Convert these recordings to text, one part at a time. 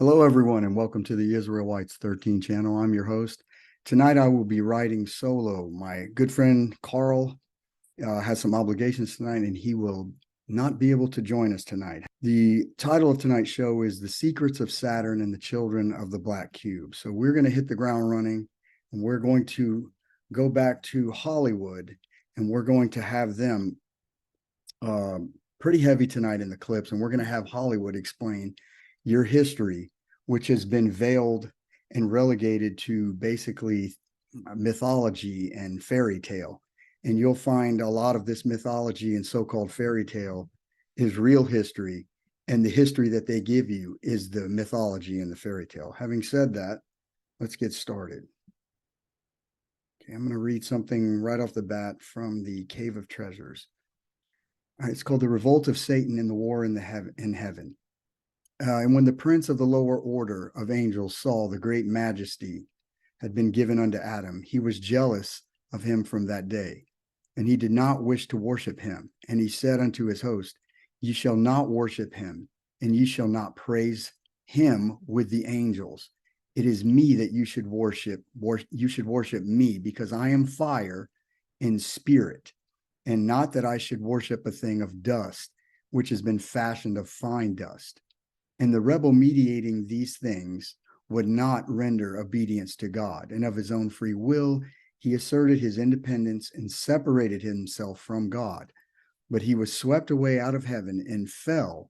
Hello, everyone, and welcome to the Israelites 13 channel. I'm your host. Tonight, I will be writing solo. My good friend Carl has some obligations tonight, and he will not be able to join us tonight. The title of tonight's show is The Secrets of Saturn and the Children of the Black Cube. So we're going to hit the ground running, and we're going to go back to Hollywood, and we're going to have them pretty heavy tonight in the clips, and we're going to have Hollywood explain your history, which has been veiled and relegated to basically mythology and fairy tale. And you'll find a lot of this mythology and so-called fairy tale is real history, and the history that they give you is the mythology and the fairy tale. Having said that, let's get started. Okay, I'm going to read something right off the bat from the Cave of Treasures. It's called The Revolt of Satan and the War in Heaven. And when the prince of the lower order of angels saw the great majesty had been given unto Adam, he was jealous of him from that day, and he did not wish to worship him. And he said unto his host, Ye shall not worship him, and ye shall not praise him with the angels. It is me that you should worship. You should worship me, because I am fire in spirit, and not that I should worship a thing of dust, which has been fashioned of fine dust. And the rebel mediating these things would not render obedience to God, and of his own free will he asserted his independence and separated himself from God. But he was swept away out of heaven and fell,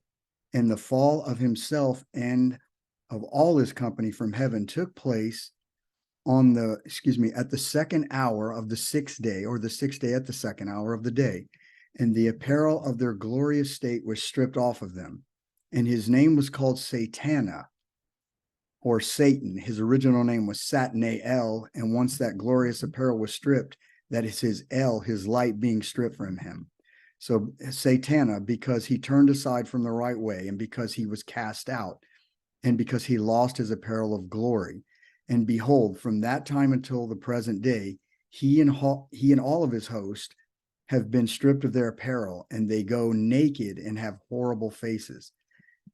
and the fall of himself and of all his company from heaven took place at the second hour of the sixth day, or the sixth day at the second hour of the day. And the apparel of their glorious state was stripped off of them. And his name was called Satana, or Satan. His original name was Satnael, and once that glorious apparel was stripped, that is his El, his light being stripped from him. So Satana, because he turned aside from the right way, and because he was cast out, and because he lost his apparel of glory. And behold, from that time until the present day, he and all of his host have been stripped of their apparel, and they go naked and have horrible faces.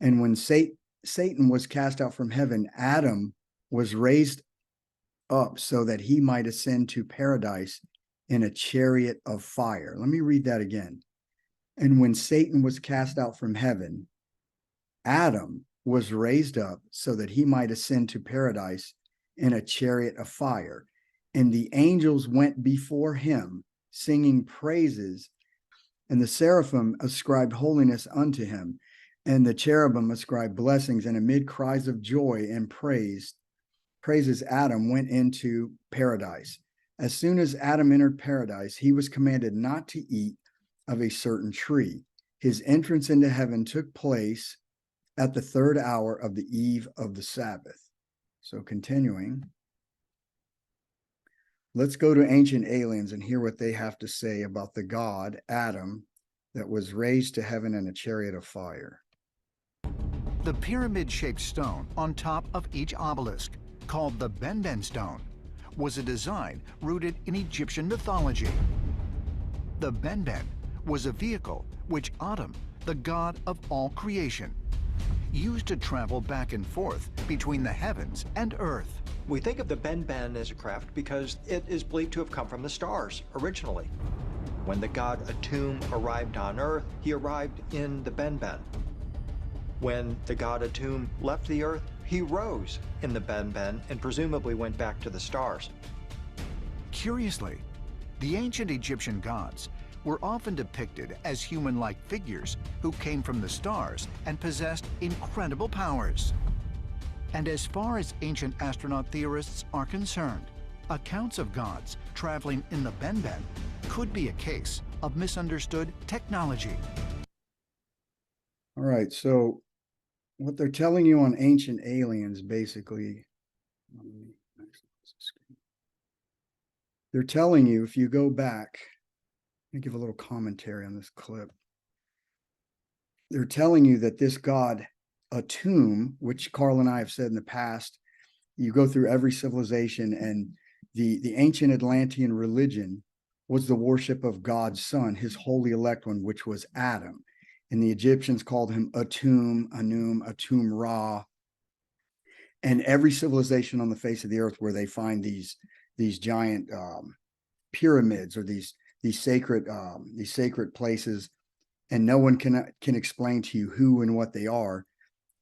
And when Satan was cast out from heaven, Adam was raised up so that he might ascend to paradise in a chariot of fire. Let me read that again. And when Satan was cast out from heaven, Adam was raised up so that he might ascend to paradise in a chariot of fire. And the angels went before him, singing praises, and the seraphim ascribed holiness unto him, and the cherubim ascribed blessings, and amid cries of joy and praises, Adam went into paradise. As soon as Adam entered paradise, he was commanded not to eat of a certain tree. His entrance into heaven took place at the third hour of the eve of the Sabbath. So continuing, let's go to ancient aliens and hear what they have to say about the God, Adam, that was raised to heaven in a chariot of fire. The pyramid-shaped stone on top of each obelisk, called the Benben stone, was a design rooted in Egyptian mythology. The Benben was a vehicle which Atum, the god of all creation, used to travel back and forth between the heavens and earth. We think of the Benben as a craft because it is believed to have come from the stars originally. When the god Atum arrived on Earth, he arrived in the Benben. When the god Atum left the Earth, he rose in the Benben and presumably went back to the stars. Curiously, the ancient Egyptian gods were often depicted as human-like figures who came from the stars and possessed incredible powers. And as far as ancient astronaut theorists are concerned, accounts of gods traveling in the Benben could be a case of misunderstood technology. All right, so what they're telling you on Ancient Aliens, basically, they're telling you, if you go back, let me give a little commentary on this clip. They're telling you that this god, Atum, which Carl and I have said in the past, you go through every civilization, and the ancient Atlantean religion was the worship of God's son, his holy elect one, which was Adam. And the Egyptians called him Atum, Anum, Atum Ra. And every civilization on the face of the earth where they find these giant pyramids or these sacred places, and no one can explain to you who and what they are.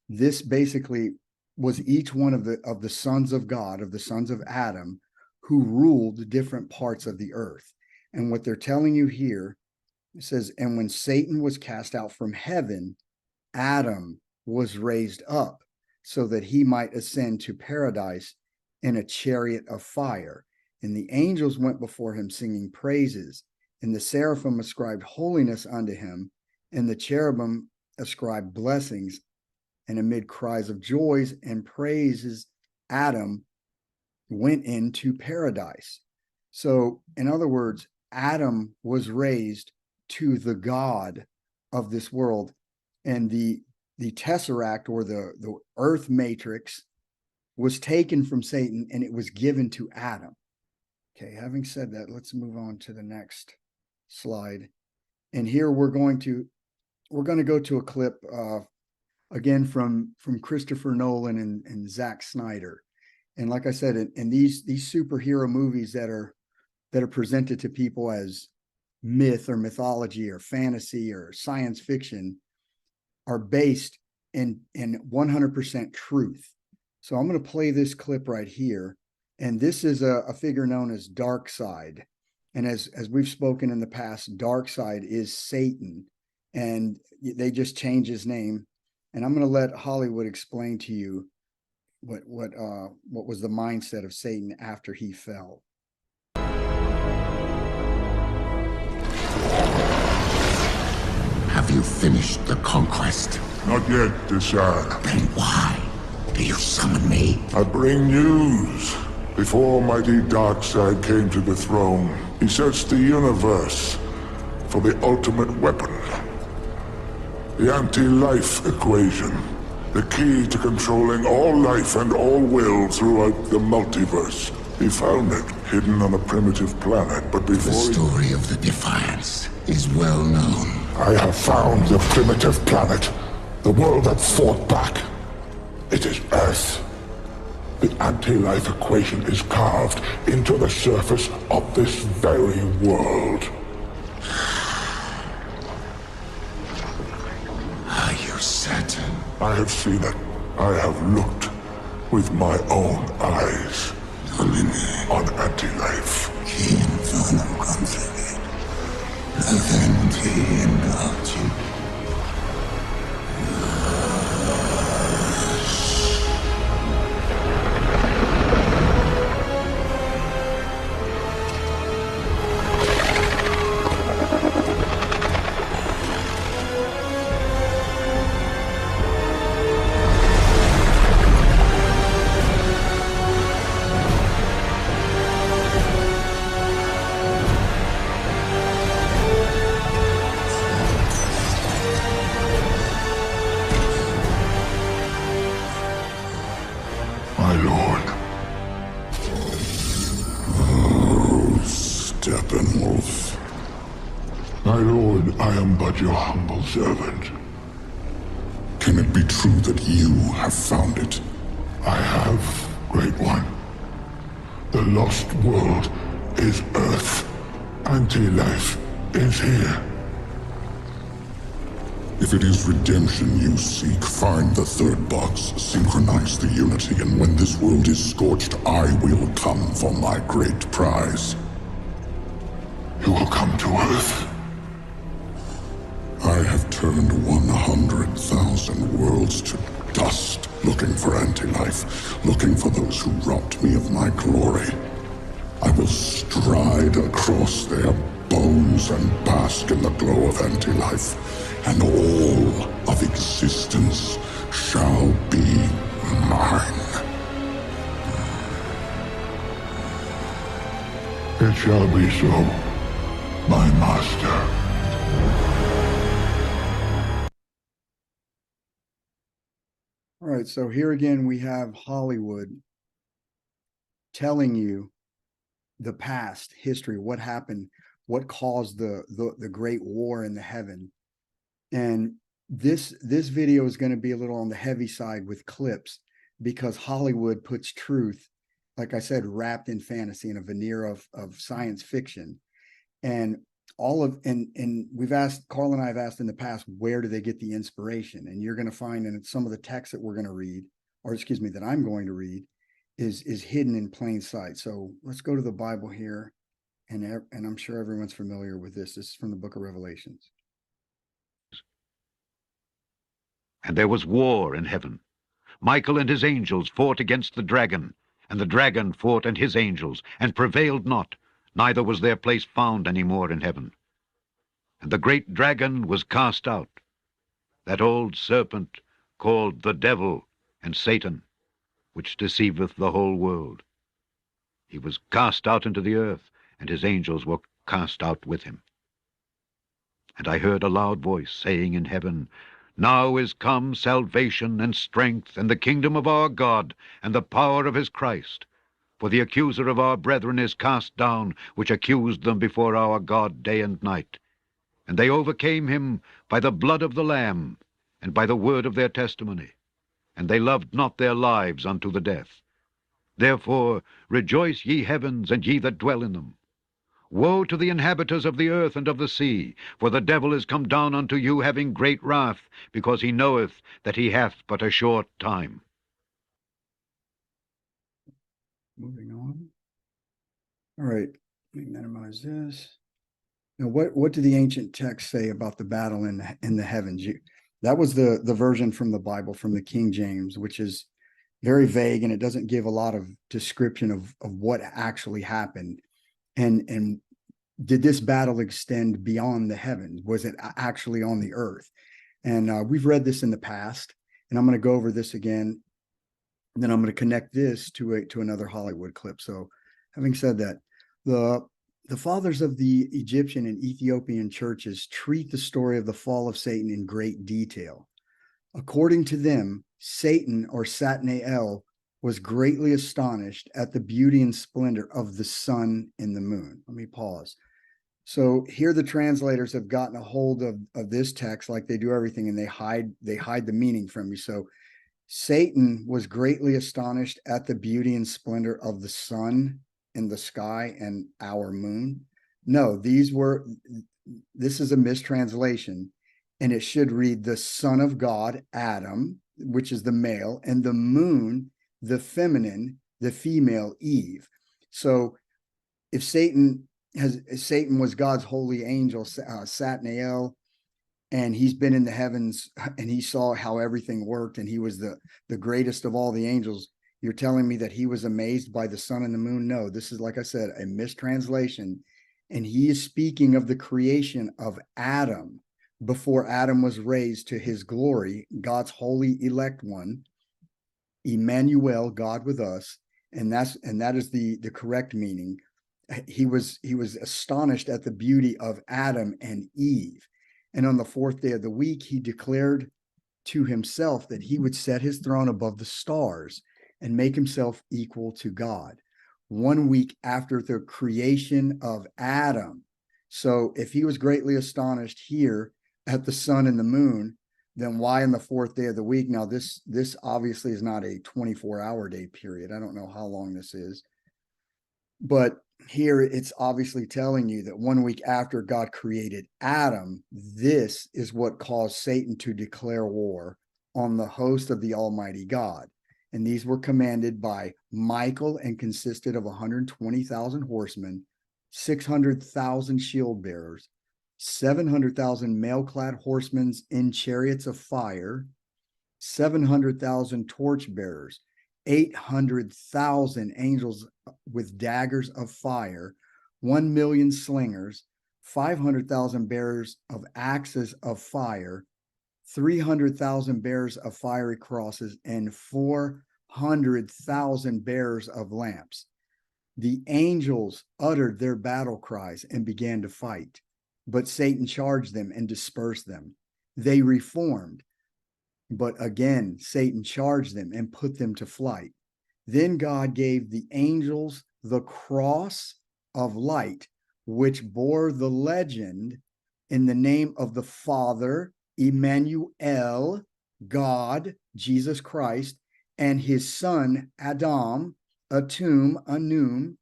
This basically was each one of the sons of God, of the sons of Adam, who ruled different parts of the earth. And what they're telling you here, it says, and when Satan was cast out from heaven, Adam was raised up so that he might ascend to paradise in a chariot of fire. And the angels went before him singing praises, and the seraphim ascribed holiness unto him, and the cherubim ascribed blessings. And amid cries of joys and praises, Adam went into paradise. So, in other words, Adam was raised to the God of this world, and the tesseract, or the earth matrix, was taken from Satan and it was given to Adam. Okay, having said that, let's move on to the next slide. And here we're going to go to a clip again from Christopher Nolan and Zack Snyder. And like I said, in these superhero movies that are presented to people as myth or mythology or fantasy or science fiction, are based in 100% truth. So I'm going to play this clip right here. And this is a figure known as Darkseid. And as we've spoken in the past, Darkseid is Satan, and they just changed his name. And I'm going to let Hollywood explain to you what was the mindset of Satan after he fell. Have you finished the conquest? Not yet, Discern. Then why do you summon me? I bring news. Before mighty Darkseid came to the throne, he searched the universe for the ultimate weapon. The anti-life equation. The key to controlling all life and all will throughout the multiverse. He found it, hidden on a primitive planet, but before The story of the Defiance is well known. I have found the primitive planet, the world that fought back. It is Earth. The anti-life equation is carved into the surface of this very world. Are you certain? I have seen it. I have looked with my own eyes on anti-life. Chi infernum confligit, laventi in argent. My lord. Oh, Steppenwolf. My lord, I am but your humble servant. Can it be true that you have found it? I have, Great One. The lost world is Earth. Anti-life is here. If it is redemption you seek, find the third box, synchronize the unity, and when this world is scorched, I will come for my great prize. You will come to Earth. I have turned 100,000 worlds to dust, looking for anti-life, looking for those who robbed me of my glory. I will stride across their bones and bask in the glow of anti-life, and all of existence shall be mine. It shall be so, my master. All right, so here again we have Hollywood telling you the past history, what happened, what caused the great war in the heaven. And this video is going to be a little on the heavy side with clips, because Hollywood puts truth, like I said, wrapped in fantasy in a veneer of science fiction. And we've asked, Carl and I have asked in the past, where do they get the inspiration? And you're going to find in some of the texts that we're going to read, or excuse me, that I'm going to read, is hidden in plain sight. So let's go to the Bible here, and I'm sure everyone's familiar with this. This is from the book of Revelations. And there was war in heaven. Michael and his angels fought against the dragon, and the dragon fought and his angels, and prevailed not, neither was their place found any more in heaven. And the great dragon was cast out, that old serpent called the devil and Satan, which deceiveth the whole world. He was cast out into the earth, and his angels were cast out with him. And I heard a loud voice saying in heaven, Now is come salvation and strength, and the kingdom of our God, and the power of his Christ. For the accuser of our brethren is cast down, which accused them before our God day and night. And they overcame him by the blood of the Lamb, and by the word of their testimony. And they loved not their lives unto the death. Therefore rejoice, ye heavens, and ye that dwell in them. Woe to the inhabitants of the earth and of the sea, for the devil is come down unto you, having great wrath, because he knoweth that he hath but a short time. Moving on. All right, let me minimize this. Now, what do the ancient texts say about the battle in the heavens? That was the version from the Bible, from the King James, which is very vague, and it doesn't give a lot of description of what actually happened. And did this battle extend beyond the heavens? Was it actually on the earth? And we've read this in the past, and I'm going to go over this again. And then I'm going to connect this to another Hollywood clip. So, having said that, the fathers of the Egyptian and Ethiopian churches treat the story of the fall of Satan in great detail. According to them, Satan, or Satnael, was greatly astonished at the beauty and splendor of the sun and the moon. Let me pause. So here the translators have gotten a hold of this text, like they do everything, and they hide the meaning from you. So Satan was greatly astonished at the beauty and splendor of the sun in the sky and our moon. No, this is a mistranslation, and it should read the Son of God, Adam, which is the male, and the moon, the feminine, the female, Eve. So if Satan was God's holy angel, Satnael, and he's been in the heavens and he saw how everything worked, and he was the greatest of all the angels, you're telling me that he was amazed by the sun and the moon? No, this is, like I said, a mistranslation. And he is speaking of the creation of Adam before Adam was raised to his glory, God's holy elect one, Emmanuel, God with us. And that is the correct meaning. He was astonished at the beauty of Adam and Eve. And on the fourth day of the week, he declared to himself that he would set his throne above the stars and make himself equal to God. 1 week after the creation of Adam. So if he was greatly astonished here at the sun and the moon, then why on the fourth day of the week? Now, this obviously is not a 24-hour day period. I don't know how long this is. But here it's obviously telling you that 1 week after God created Adam, this is what caused Satan to declare war on the host of the Almighty God. And these were commanded by Michael and consisted of 120,000 horsemen, 600,000 shield bearers, 700,000 mail-clad horsemen in chariots of fire, 700,000 torch bearers, 800,000 angels with daggers of fire, 1,000,000 slingers, 500,000 bearers of axes of fire, 300,000 bearers of fiery crosses, and 400,000 bearers of lamps. The angels uttered their battle cries and began to fight, but Satan charged them and dispersed them. They reformed, but again Satan charged them and put them to flight. Then God gave the angels the cross of light, which bore the legend, in the name of the Father, Emmanuel, God, Jesus Christ, and his son Adam, Atum, Anum,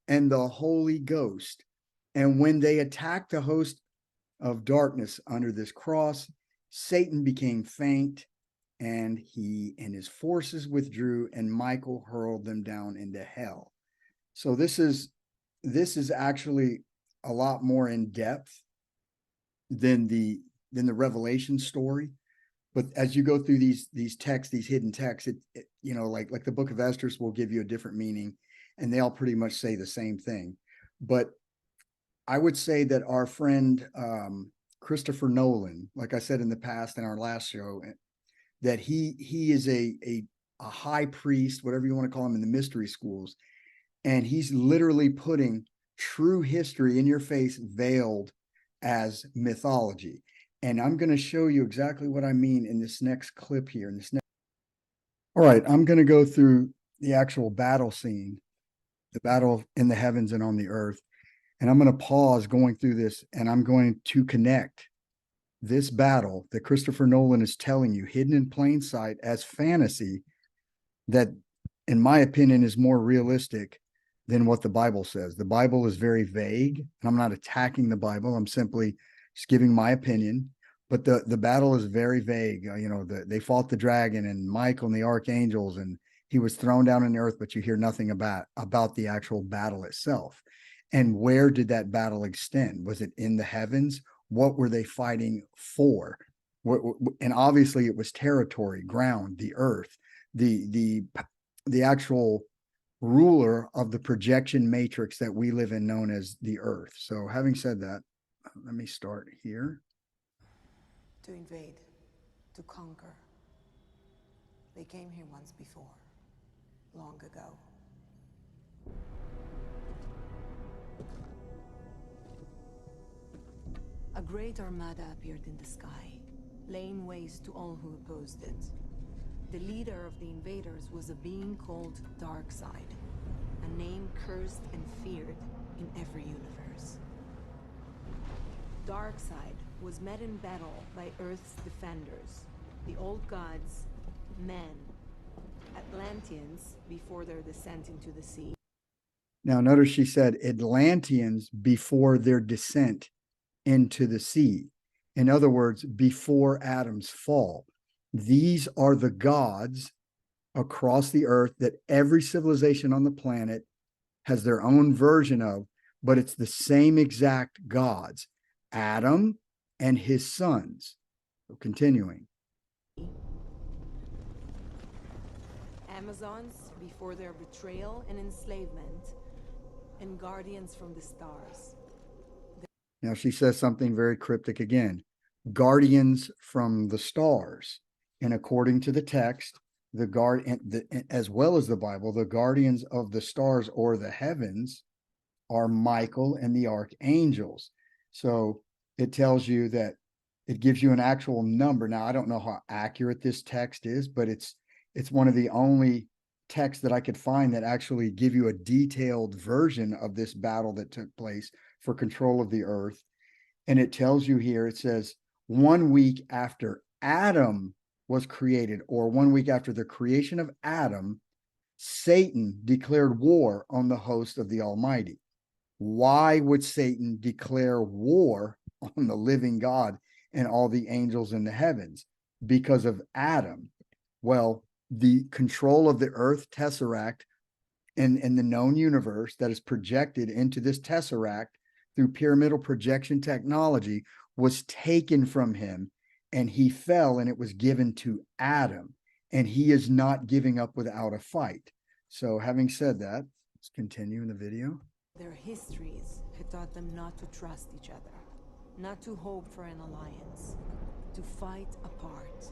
and the Holy Ghost. And when they attacked the host of darkness under this cross, Satan became faint, and he and his forces withdrew, and Michael hurled them down into hell. So this is actually a lot more in depth than the Revelation story. But as you go through these texts, these hidden texts, it like the Book of Esther will give you a different meaning, and they all pretty much say the same thing. But I would say that our friend Christopher Nolan, like I said in the past in our last show, that he is a high priest, whatever you want to call him, in the mystery schools, and he's literally putting true history in your face, veiled as mythology. And I'm going to show you exactly what I mean in this next clip here. All right, I'm going to go through the actual battle scene, the battle in the heavens and on the earth. And I'm going to pause going through this, and I'm going to connect this battle that Christopher Nolan is telling you, hidden in plain sight as fantasy, that, in my opinion, is more realistic than what the Bible says. The Bible is very vague, and I'm not attacking the Bible. I'm simply just giving my opinion. But the battle is very vague. They fought the dragon and Michael and the archangels, and he was thrown down on the earth, but you hear nothing about the actual battle itself. And where did that battle extend? Was it in the heavens? What were they fighting for? And obviously it was territory, ground, the earth, the actual ruler of the projection matrix that we live in, known as the earth. So having said that, let me start here. To invade, to conquer. They came here once before, long ago. A great armada appeared in the sky, laying waste to all who opposed it. The leader of the invaders was a being called Darkseid, a name cursed and feared in every universe. Darkseid was met in battle by Earth's defenders, the old gods, men, Atlanteans before their descent into the sea. Now notice she said Atlanteans before their descent into the sea. In other words, before Adam's fall. These are the gods across the earth that every civilization on the planet has their own version of, but it's the same exact gods, Adam and his sons. So continuing. Amazons before their betrayal and enslavement, and guardians from the stars. Now she says something very cryptic again. Guardians from the stars. And according to the text, as well as the Bible, the guardians of the stars or the heavens are Michael and the archangels. So it tells you that it gives you an actual number. Now, I don't know how accurate this text is, but it's one of the only texts that I could find that actually give you a detailed version of this battle that took place for control of the earth. And it tells you here, it says 1 week after Adam was created, or 1 week after the creation of Adam, Satan declared war on the host of the Almighty. Why would Satan declare war on the living God and all the angels in the heavens? Because of Adam. Well, the control of the earth tesseract in the known universe that is projected into this tesseract through pyramidal projection technology was taken from him, and he fell, and it was given to Adam, and he is not giving up without a fight. So having said that, let's continue in the video. Their histories had taught them not to trust each other, not to hope for an alliance, to fight apart.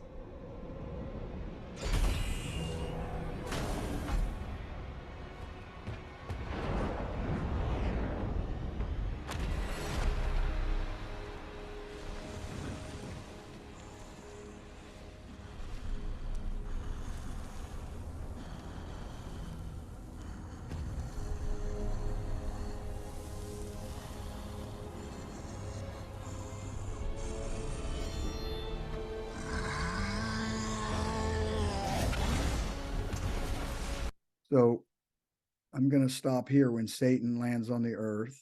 So I'm going to stop here when Satan lands on the earth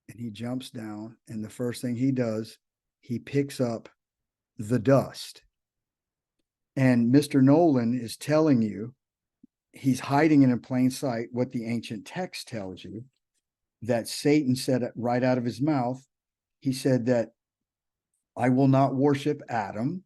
and he jumps down. And the first thing he does, he picks up the dust. And Mr. Nolan is telling you, he's hiding it in plain sight what the ancient text tells you, that Satan said right out of his mouth. He said that I will not worship Adam,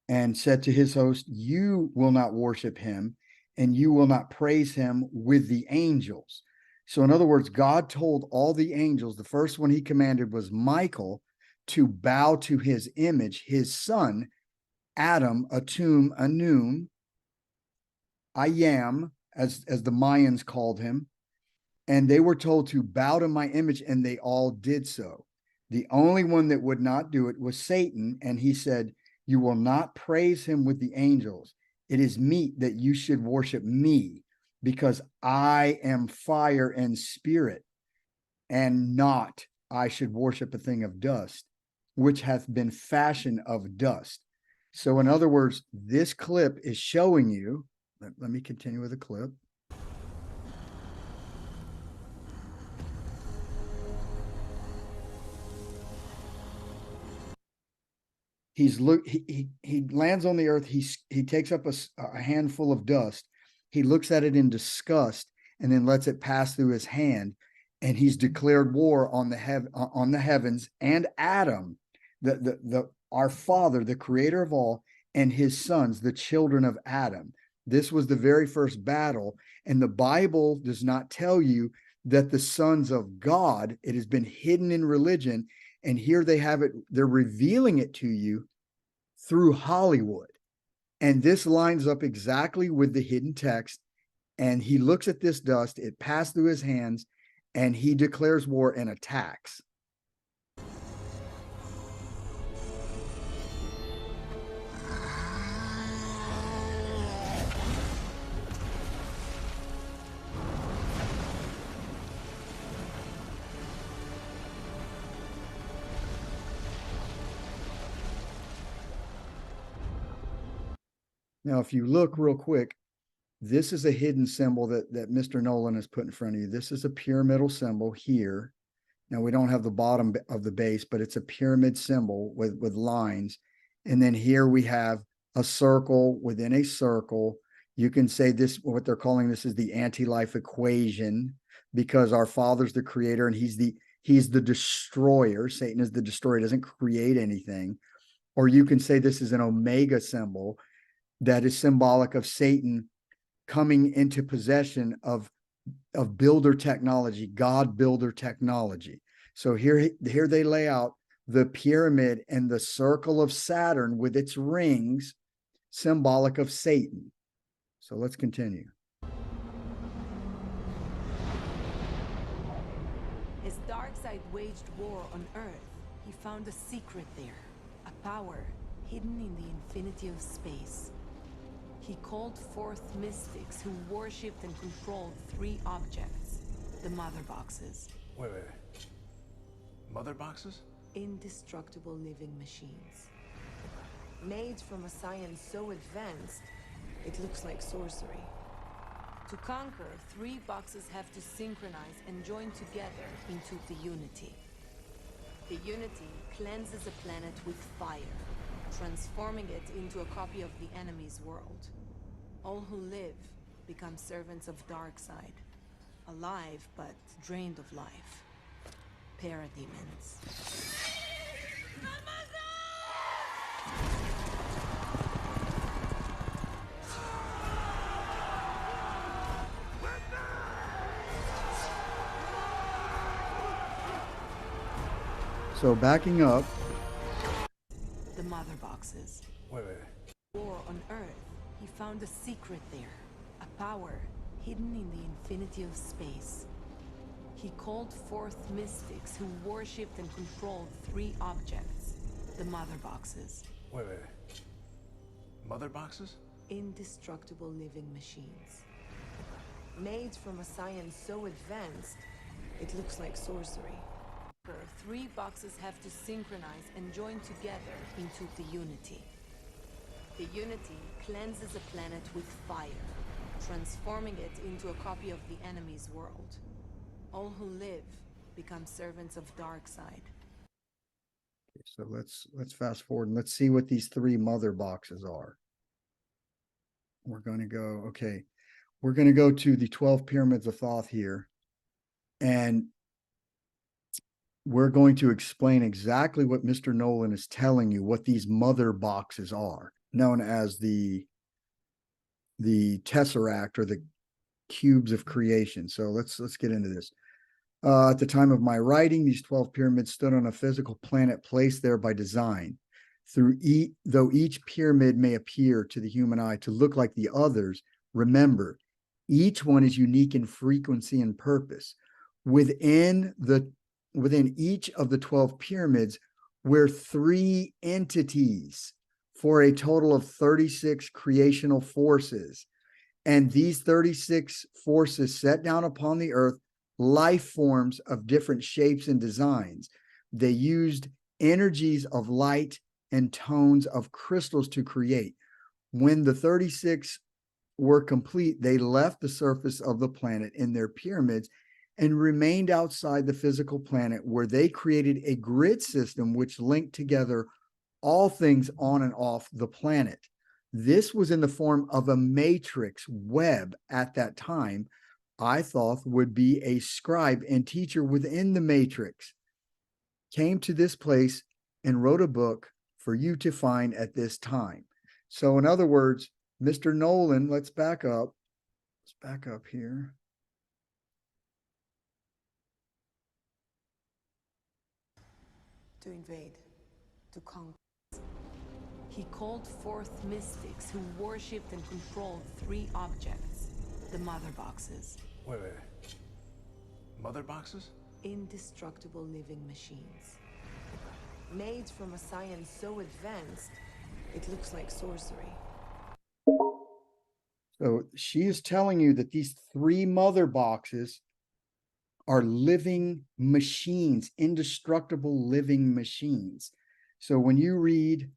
and said to his host, you will not worship him, and you will not praise him with the angels. So in other words, God told all the angels, the first one he commanded was Michael, to bow to his image, his son, Adam, Atum, Anum, I am, as the Mayans called him. And they were told to bow to my image, and they all did so. The only one that would not do it was Satan. And he said, you will not praise him with the angels. It is meet that you should worship me, because I am fire and spirit, and not I should worship a thing of dust, which hath been fashioned of dust. So in other words, this clip is showing you, let me continue with the clip. He lands on the earth. He takes up a handful of dust. He looks at it in disgust and then lets it pass through his hand. And he's declared war on the heavens and Adam, our father, the creator of all, and his sons, the children of Adam. This was the very first battle. And the Bible does not tell you that the sons of God, it has been hidden in religion. And here they have it, they're revealing it to you through Hollywood. And this lines up exactly with the hidden text. And he looks at this dust, it passed through his hands, and he declares war and attacks. Now, if you look real quick, this is a hidden symbol that Mr. Nolan has put in front of you. This is a pyramidal symbol here. Now, we don't have the bottom of the base, but it's a pyramid symbol with lines. And then here we have a circle within a circle. You can say this, what they're calling this is the anti-life equation, because our Father's the creator and he's the destroyer. Satan is the destroyer, he doesn't create anything. Or you can say this is an omega symbol that is symbolic of Satan coming into possession of builder technology, God builder technology. So here they lay out the pyramid and the circle of Saturn with its rings, symbolic of Satan. So let's continue. As Darkseid waged war on Earth, he found a secret there, a power hidden in the infinity of space. He called forth mystics who worshipped and controlled three objects, the Mother Boxes. Wait. Mother Boxes? Indestructible living machines. Made from a science so advanced, it looks like sorcery. To conquer, three boxes have to synchronize and join together into the Unity. The Unity cleanses a planet with fire, transforming it into a copy of the enemy's world. All who live become servants of Darkseid, alive but drained of life. Parademons. So backing up. The Mother Boxes. Wait. War on Earth, he found a secret there, a power hidden in the infinity of space. He called forth mystics who worshipped and controlled three objects, the Mother Boxes. Wait. Mother Boxes? Indestructible living machines. Made from a science so advanced, it looks like sorcery. Three boxes have to synchronize and join together into the Unity. The Unity cleanses a planet with fire, transforming it into a copy of the enemy's world. All who live become servants of Darkseid. So let's fast forward and let's see what these three mother boxes are. We're going to go, okay, we're going to go to the 12 pyramids of Thoth here, and we're going to explain exactly what Mr. Nolan is telling you, what these mother boxes are, known as the tesseract or the cubes of creation. So let's get into this. At the time of my writing, these 12 pyramids stood on a physical planet placed there by design. Though each pyramid may appear to the human eye to look like the others, remember, each one is unique in frequency and purpose. Within each of the 12 pyramids were three entities for a total of 36 creational forces. And these 36 forces set down upon the earth life forms of different shapes and designs. They used energies of light and tones of crystals to create. When the 36 were complete, they left the surface of the planet in their pyramids and remained outside the physical planet, where they created a grid system which linked together all things on and off the planet. This was in the form of a matrix web at that time. I thought would be a scribe and teacher within the matrix, came to this place and wrote a book for you to find at this time. So in other words, Mr. Nolan, let's back up. Let's back up here. To invade, to conquer. He called forth mystics who worshipped and controlled three objects, the mother boxes. Wait. Mother boxes? Indestructible living machines. Made from a science so advanced, it looks like sorcery. So she is telling you that these three mother boxes are living machines, indestructible living machines. So when you read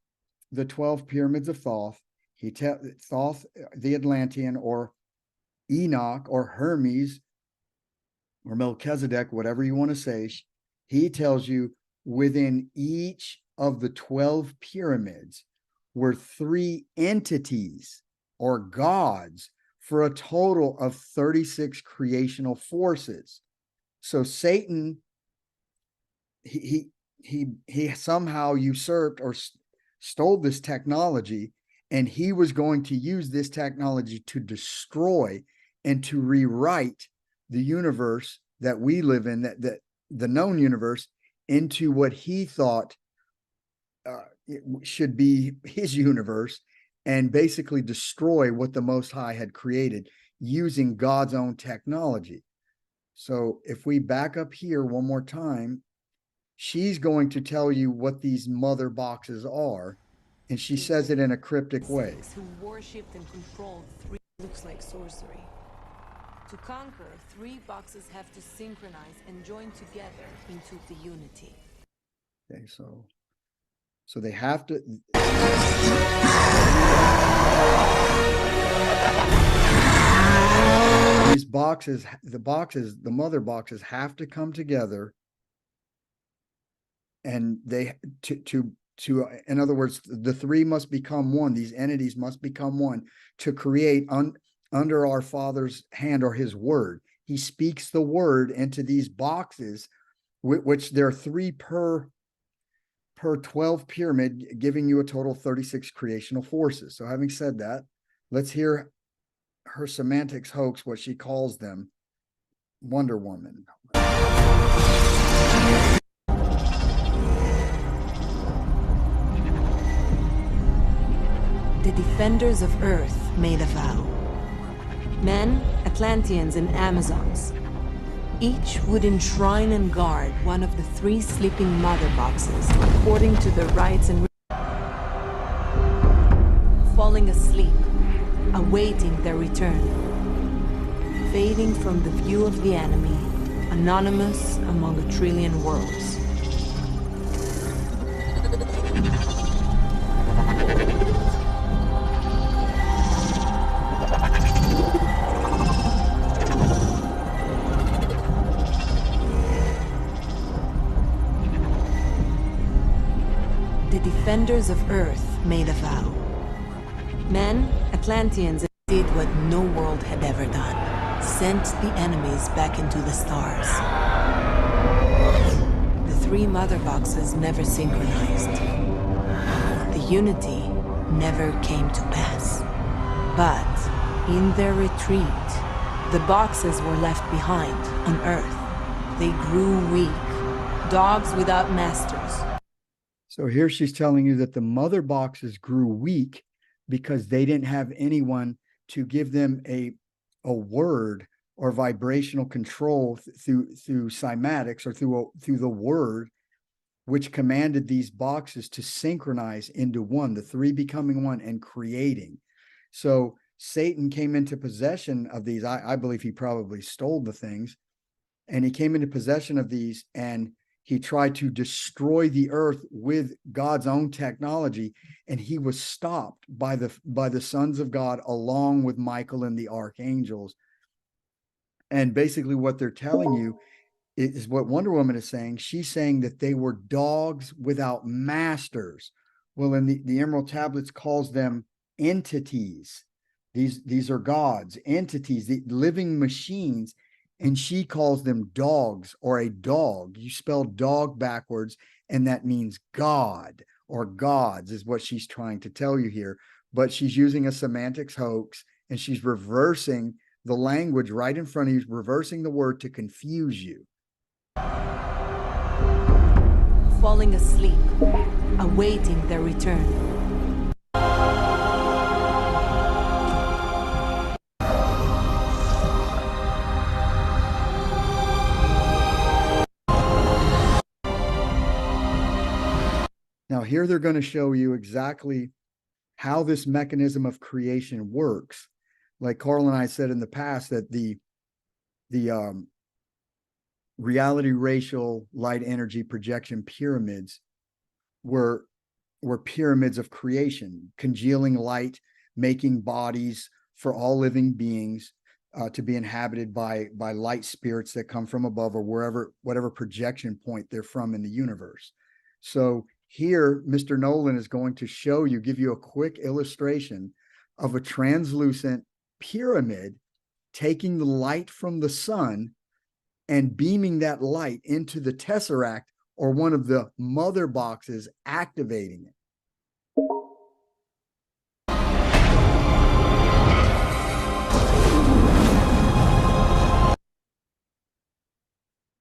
the 12 pyramids of Thoth, Thoth, the Atlantean, or Enoch, or Hermes, or Melchizedek, whatever you want to say, he tells you within each of the 12 pyramids were three entities or gods for a total of 36 creational forces. So Satan, he somehow usurped or stole this technology, and he was going to use this technology to destroy and to rewrite the universe that we live in, that the known universe, into what he thought it should be his universe, and basically destroy what the Most High had created using God's own technology. So if we back up here one more time, she's going to tell you what these mother boxes are, and she says it in a cryptic way. Who worshipped and controlled three, looks like sorcery. To conquer, three boxes have to synchronize and join together into the unity. Okay, so they have to. These boxes, the mother boxes have to come together, and they to in other words, the three must become one. These entities must become one to create under our Father's hand, or his word. He speaks the word into these boxes, which there are three per 12 pyramid, giving you a total of 36 creational forces. So having said that, let's hear her semantics hoax, what she calls them, Wonder Woman. The defenders of Earth made a vow. Men, Atlanteans, and Amazons. Each would enshrine and guard one of the three sleeping mother boxes, according to the rites and falling asleep, awaiting their return. Fading from the view of the enemy, anonymous among a trillion worlds. defenders of Earth made a vow. Men, Atlanteans, did what no world had ever done. Sent the enemies back into the stars. The three mother boxes never synchronized. The unity never came to pass. But in their retreat, the boxes were left behind on Earth. They grew weak, dogs without masters. So here she's telling you that the mother boxes grew weak because they didn't have anyone to give them a word or vibrational control through cymatics or through the word, which commanded these boxes to synchronize into one, the three becoming one and creating. So Satan came into possession of these. I believe he probably stole the things, and he came into possession of these, and he tried to destroy the earth with God's own technology, and he was stopped by the sons of God along with Michael and the archangels. And basically what they're telling you is what Wonder Woman is saying. She's saying that they were dogs without masters. Well, in the Emerald Tablets calls them entities. These are gods, entities, the living machines. And she calls them dogs, or a dog. You spell dog backwards, and that means God or gods is what she's trying to tell you here. But she's using a semantics hoax, and she's reversing the language right in front of you, reversing the word to confuse you. Falling asleep, awaiting their return. Now, here they're going to show you exactly how this mechanism of creation works. Like Carl and I said in the past, that the reality racial light energy projection pyramids were pyramids of creation, congealing light, making bodies for all living beings to be inhabited by light spirits that come from above or whatever projection point they're from in the universe. So here, Mr. Nolan is going to show you, give you a quick illustration of a translucent pyramid taking the light from the sun and beaming that light into the tesseract or one of the mother boxes, activating it.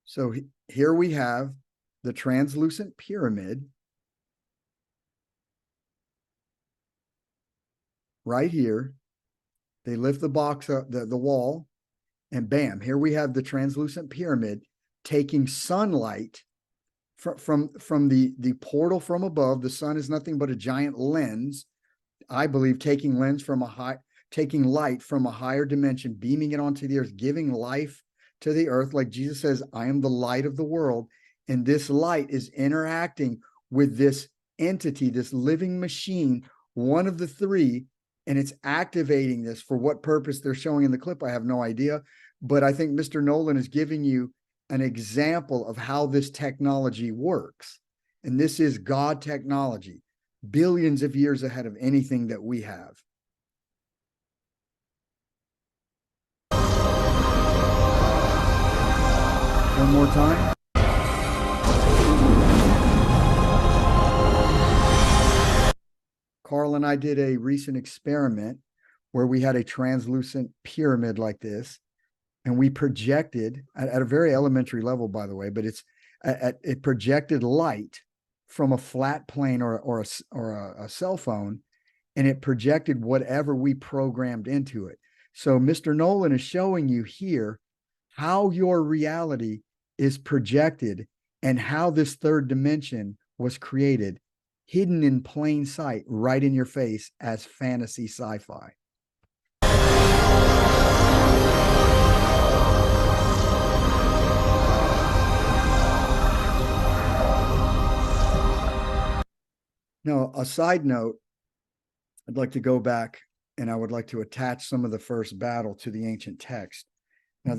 So here we have the translucent pyramid right here. They lift the box up, the wall, and bam, here we have the translucent pyramid taking sunlight from the portal from above. The sun is nothing but a giant lens, I believe, taking light from a higher dimension, beaming it onto the earth, giving life to the earth. Like Jesus says, I am the light of the world. And this light is interacting with this entity, this living machine, one of the three, and it's activating this. For what purpose they're showing in the clip, I have no idea. But I think Mr. Nolan is giving you an example of how this technology works. And this is God technology, billions of years ahead of anything that we have. One more time. Carl and I did a recent experiment where we had a translucent pyramid like this, and we projected at a very elementary level, by the way, but it projected light from a flat plane or a cell phone, and it projected whatever we programmed into it. So Mr. Nolan is showing you here how your reality is projected and how this third dimension was created, hidden in plain sight, right in your face as fantasy sci-fi. Now, a side note, I'd like to go back and I would like to attach some of the first battle to the ancient text. Now,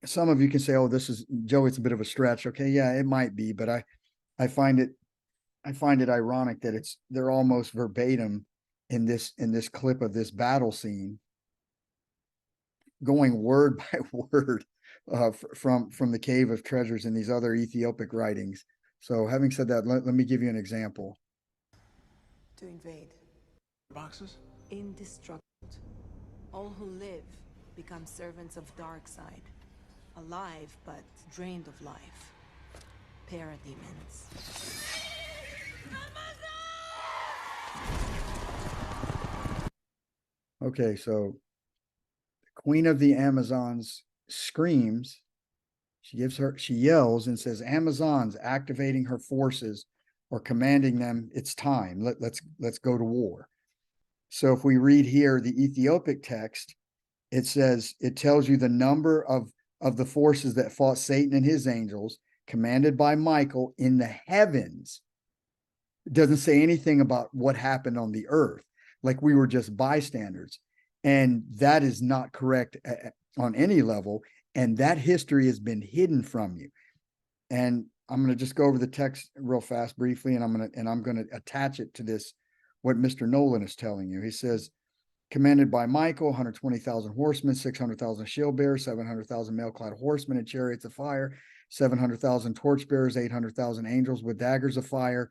some of you can say, oh, this is, Joe, it's a bit of a stretch. Okay, yeah, it might be, but I find it I find it ironic that they're almost verbatim in this clip of this battle scene, going word by word from the Cave of Treasures and these other Ethiopic writings. So having said that, let me give you an example. To invade. Boxes? Indestructible. All who live become servants of Darkseid. Alive, but drained of life. Parademons. Okay, so the Queen of the Amazons screams. She yells and says, Amazons activating her forces or commanding them, it's time. Let's go to war. So if we read here the Ethiopic text, it tells you the number of the forces that fought Satan and his angels, commanded by Michael in the heavens. It doesn't say anything about what happened on the earth, like we were just bystanders. And that is not correct on any level. And that history has been hidden from you. And I'm going to just go over the text real fast, briefly, and I'm going to attach it to this, what Mr. Nolan is telling you. He says, commanded by Michael, 120,000 horsemen, 600,000 shield bearers, 700,000 mail-clad horsemen and chariots of fire, 700,000 torchbearers, 800,000 angels with daggers of fire,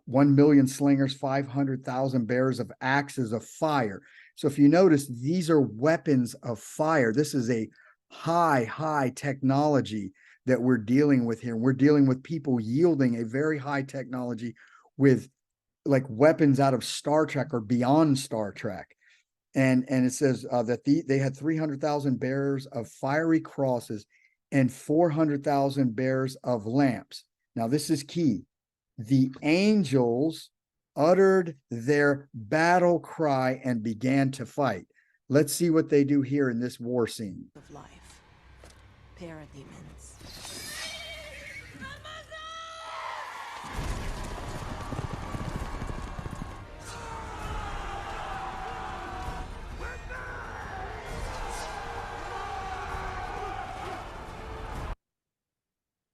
1 million slingers, 500,000 bearers of axes of fire. So if you notice, these are weapons of fire. This is a high technology that we're dealing with here. We're dealing with people yielding a very high technology with like weapons out of Star Trek or beyond Star Trek. And it says that they had 300,000 bearers of fiery crosses and 400,000 bearers of lamps. Now, this is key. The angels uttered their battle cry and began to fight. Let's see what they do here in this war scene. Of life. Parademons.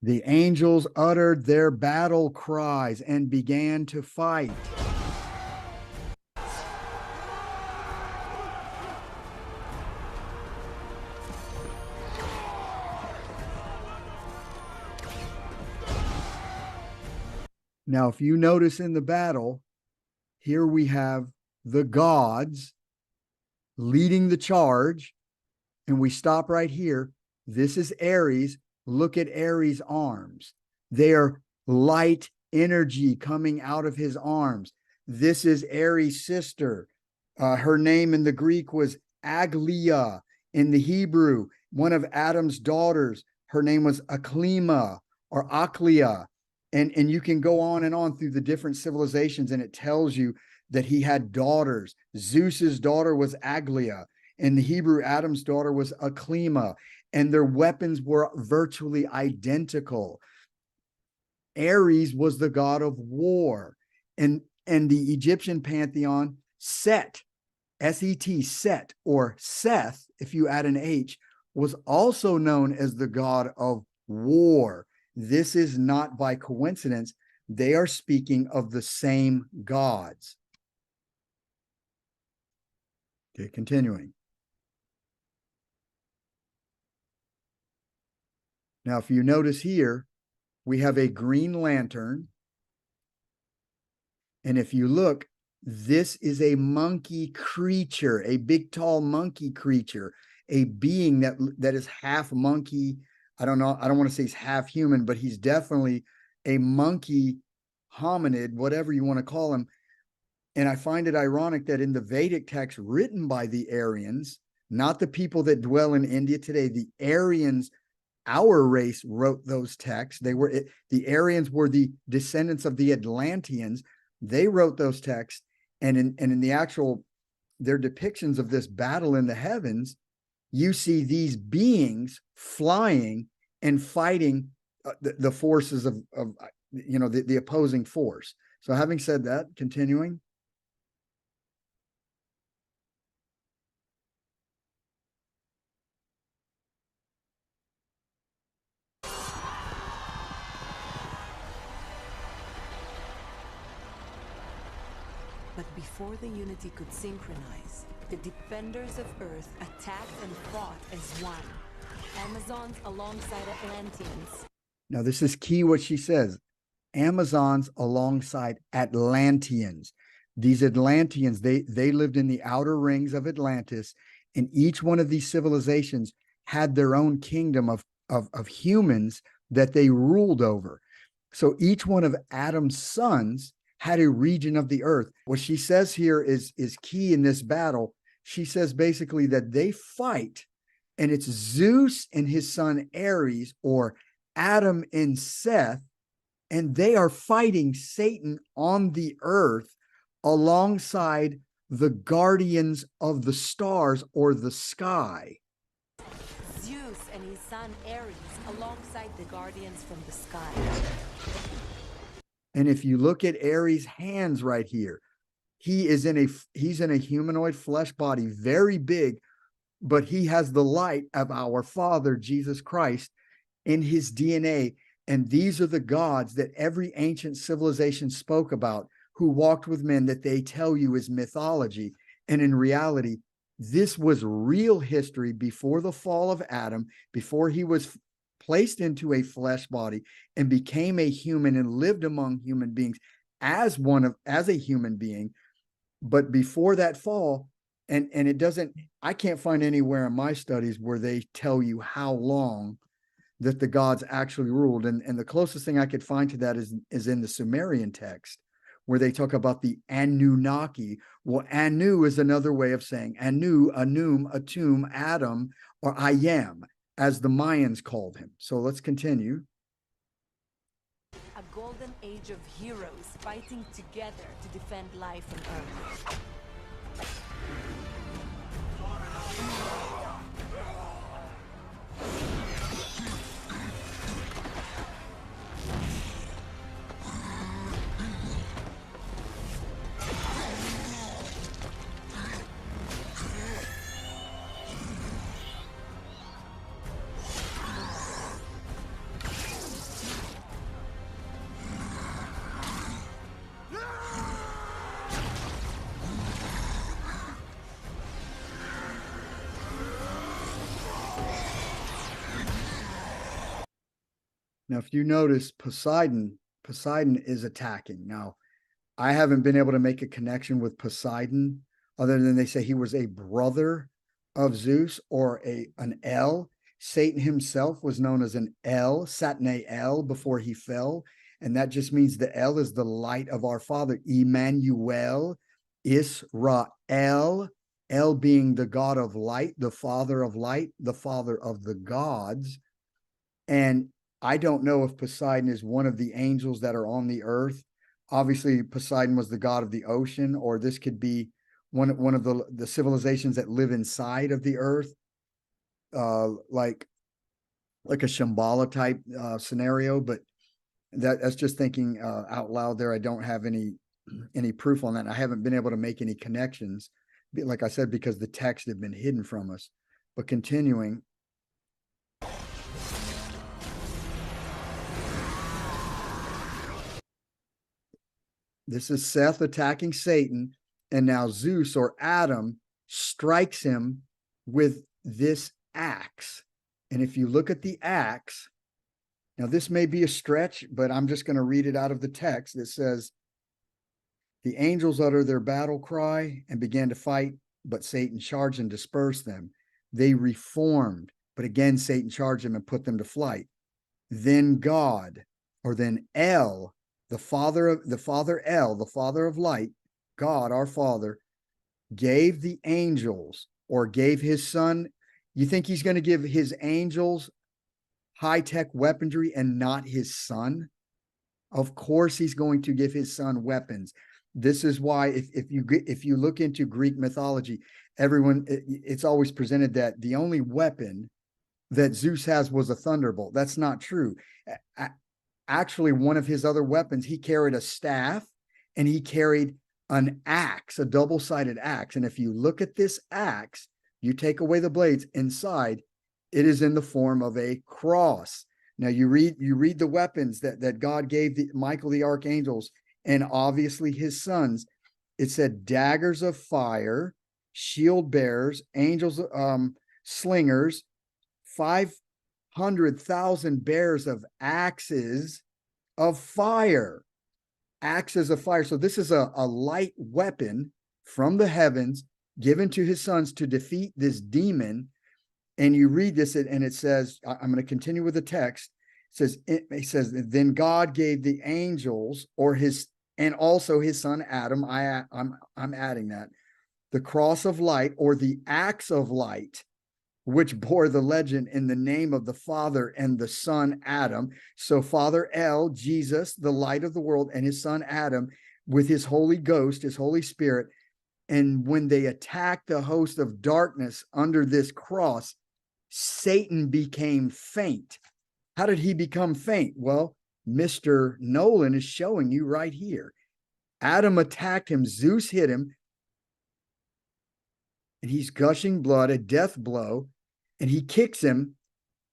The angels uttered their battle cries and began to fight. Now, if you notice in the battle, here we have the gods leading the charge, and we stop right here. This is Ares. Look at Ares' arms. They are light energy coming out of his arms. This is Ares' sister. Her name in the Greek was Aglia. In the Hebrew, one of Adam's daughters, her name was Aklima or Aklia. And you can go on and on through the different civilizations, and it tells you that he had daughters. Zeus's daughter was Aglia. In the Hebrew, Adam's daughter was Aklima, and their weapons were virtually identical. Ares was the god of war, and the Egyptian pantheon, Set, S-E-T, Set, or Seth, if you add an H, was also known as the god of war. This is not by coincidence. They are speaking of the same gods. Okay, continuing. Now, if you notice here, we have a green lantern. And if you look, this is a monkey creature, a big, tall monkey creature, a being that is half monkey. I don't know. I don't want to say he's half human, but he's definitely a monkey hominid, whatever you want to call him. And I find it ironic that in the Vedic text written by the Aryans, not the people that dwell in India today, the Aryans, our race, wrote those texts. The Aryans were the descendants of the Atlanteans. They wrote those texts, and in the actual their depictions of this battle in the heavens, you see these beings flying and fighting the forces of the opposing force. So having said that, continuing. Before the Unity could synchronize, the defenders of Earth attacked and fought as one. Amazons alongside Atlanteans. Now, this is key what she says. Amazons alongside Atlanteans. These Atlanteans, they lived in the outer rings of Atlantis, and each one of these civilizations had their own kingdom of humans that they ruled over. So each one of Adam's sons had a region of the earth. What she says here is key in this battle. She says basically that they fight, and it's Zeus and his son Ares, or Adam and Seth, and they are fighting Satan on the earth alongside the guardians of the stars or the sky. Zeus and his son Ares alongside the guardians from the sky. And if you look at Ares' hands right here, he's in a humanoid flesh body, very big, but he has the light of our Father, Jesus Christ, in his DNA. And these are the gods that every ancient civilization spoke about, who walked with men, that they tell you is mythology. And in reality, this was real history before the fall of Adam, before he was placed into a flesh body and became a human and lived among human beings as a human being. But before that fall, and it doesn't, I can't find anywhere in my studies where they tell you how long that the gods actually ruled. And the closest thing I could find to that is in the Sumerian text, where they talk about the Anunnaki. Well, Anu is another way of saying Anu, Anum, Atum, Adam, or I am, as the Mayans called him. So let's continue. A golden age of heroes fighting together to defend life on Earth. Now, if you notice, Poseidon is attacking. Now, I haven't been able to make a connection with Poseidon other than they say he was a brother of Zeus or an El. Satan himself was known as an El, Satne El, before he fell. And that just means the El is the light of our Father, Emmanuel, Israel, El being the God of light, the Father of light, the Father of the gods. And I don't know if Poseidon is one of the angels that are on the earth. Obviously, Poseidon was the god of the ocean, or this could be one of the civilizations that live inside of the earth, like a Shambhala type scenario. But that's just thinking out loud there. I don't have any proof on that. I haven't been able to make any connections, like I said, because the text had been hidden from us. But continuing. This is Seth attacking Satan, and now Zeus or Adam strikes him with this axe. And if you look at the axe, now this may be a stretch, but I'm just going to read it out of the text. It says, the angels uttered their battle cry and began to fight, but Satan charged and dispersed them. They reformed, but again Satan charged them and put them to flight. Then God, or then El, the Father El, the Father of light, God, our Father, gave the angels, or gave his son. You think he's going to give his angels high-tech weaponry and not his son? Of course he's going to give his son weapons. This is why if you look into Greek mythology, it's always presented that the only weapon that Zeus has was a thunderbolt. That's not true. Actually, one of his other weapons, he carried a staff and he carried an axe, a double-sided axe. And if you look at this axe, you take away the blades inside, it is in the form of a cross. Now you read the weapons that God gave Michael the archangels and obviously his sons. it said daggers of fire, shield bearers, angels, slingers, 500,000 bearers of axes of fire. Axes of fire. So this is a light weapon from the heavens given to his sons to defeat this demon. And you read this, and it says, I'm going to continue with the text. It says, then God gave the angels, and also his son Adam, I'm adding that, the cross of light, or the axe of light, which bore the legend in the name of the Father and the Son Adam. So Father El, Jesus, the light of the world, and his son Adam with his Holy Ghost, his Holy Spirit. And when they attacked the host of darkness under this cross, Satan became faint. How did he become faint? Well, Mr. Nolan is showing you right here. Adam attacked him. Zeus hit him. And he's gushing blood, a death blow. And he kicks him.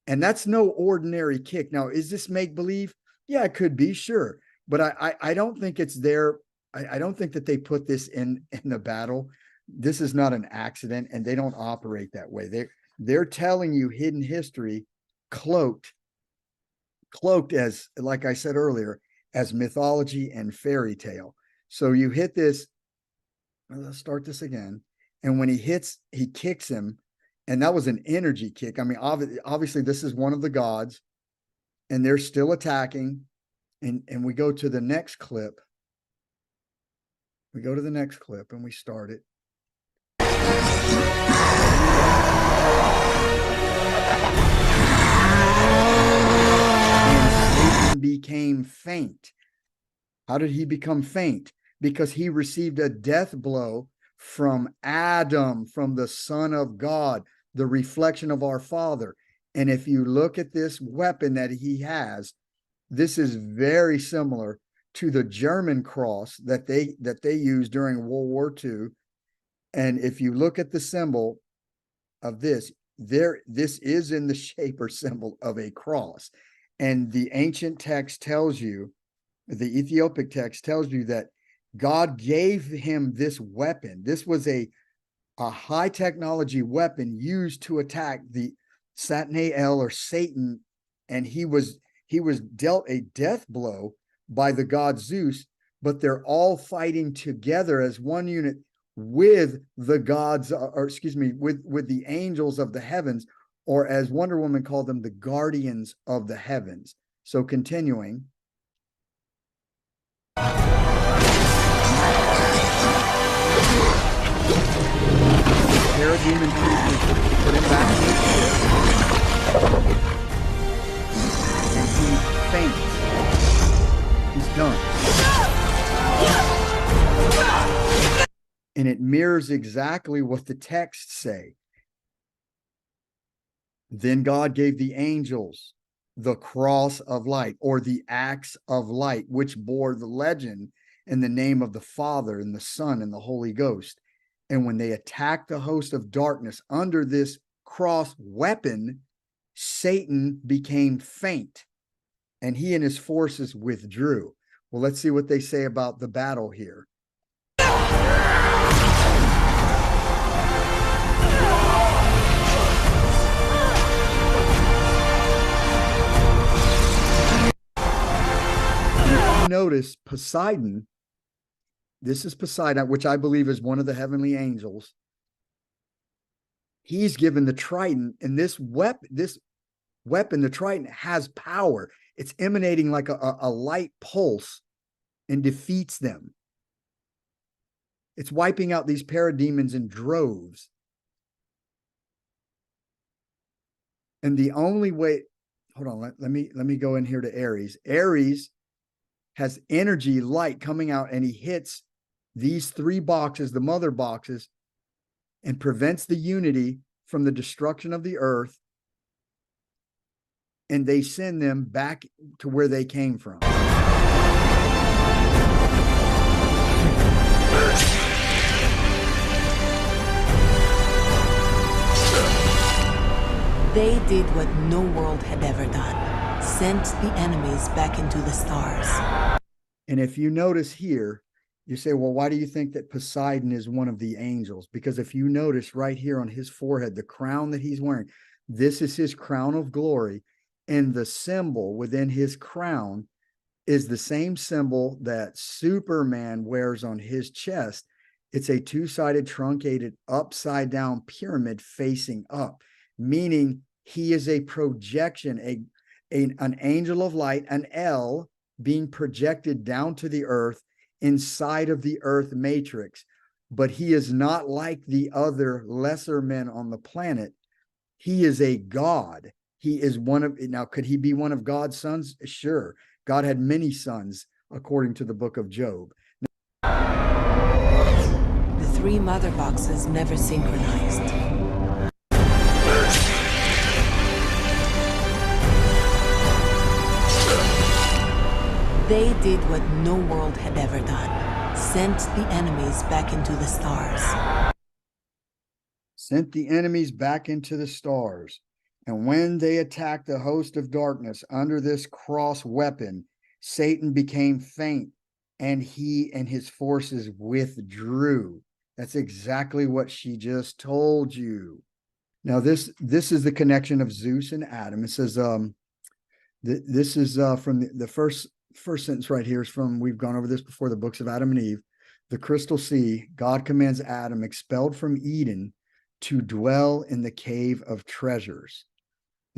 And that's no ordinary kick. Now, is this make-believe? Yeah, it could be, sure. But I don't think it's there. I don't think that they put this in the battle. This is not an accident, and they don't operate that way. They're telling you hidden history, cloaked as, like I said earlier, as mythology and fairy tale. So you hit this, let's start this again. And when he kicks him, and that was an energy kick. I mean, obviously this is one of the gods, and they're still attacking. And we go to the next clip. We go to the next clip and we start it. And Satan became faint. How did he become faint? Because he received a death blow from Adam, from the Son of God, the reflection of our Father. And if you look at this weapon that he has, this is very similar to the German cross that they used during World War II. And if you look at the symbol of this is in the shape or symbol of a cross. And the ancient text tells you, the Ethiopic text tells you that God gave him this weapon. This was a high technology weapon used to attack the Satnael or Satan. And he was dealt a death blow by the god Zeus, but they're all fighting together as one unit with the gods, with the angels of the heavens, or as Wonder Woman called them, the guardians of the heavens. So continuing. Parademon put him back in his ship. And he faints. He's done. And it mirrors exactly what the texts say. Then God gave the angels the cross of light, or the axe of light, which bore the legend in the name of the Father and the Son and the Holy Ghost. And when they attacked the host of darkness under this cross weapon, Satan became faint, and he and his forces withdrew. Well, let's see what they say about the battle here. If you notice, Poseidon, this is Poseidon, which I believe is one of the heavenly angels. He's given the trident, and this weapon, the trident, has power. It's emanating like a light pulse and defeats them. It's wiping out these parademons in droves. And the only way, hold on, let me go in here to Ares. Ares has energy, light coming out, and he hits these three boxes, the mother boxes, and prevents the unity from the destruction of the earth. And they send them back to where they came from. They did what no world had ever done. Sent the enemies back into the stars. And if you notice here, You say, well, why do you think that Poseidon is one of the angels? Because if you notice right here on his forehead, the crown that he's wearing, this is his crown of glory. And the symbol within his crown is the same symbol that Superman wears on his chest. It's a two-sided truncated upside down pyramid facing up, meaning he is a projection, an angel of light, an L being projected down to the earth inside of the earth matrix. But he is not like the other lesser men on the planet. He is a god. He is one of, now, could he be one of God's sons? Sure. God had many sons, according to the book of Job. The three mother boxes never synchronized. They did what no world had ever done. Sent the enemies back into the stars. Sent the enemies back into the stars. And when they attacked the host of darkness under this cross weapon, Satan became faint, and he and his forces withdrew. That's exactly what she just told you. Now, this is the connection of Zeus and Adam. It says, this is from the first sentence right here is from, we've gone over this before, the books of Adam and Eve. The crystal sea, God commands Adam, expelled from Eden, to dwell in the cave of treasures.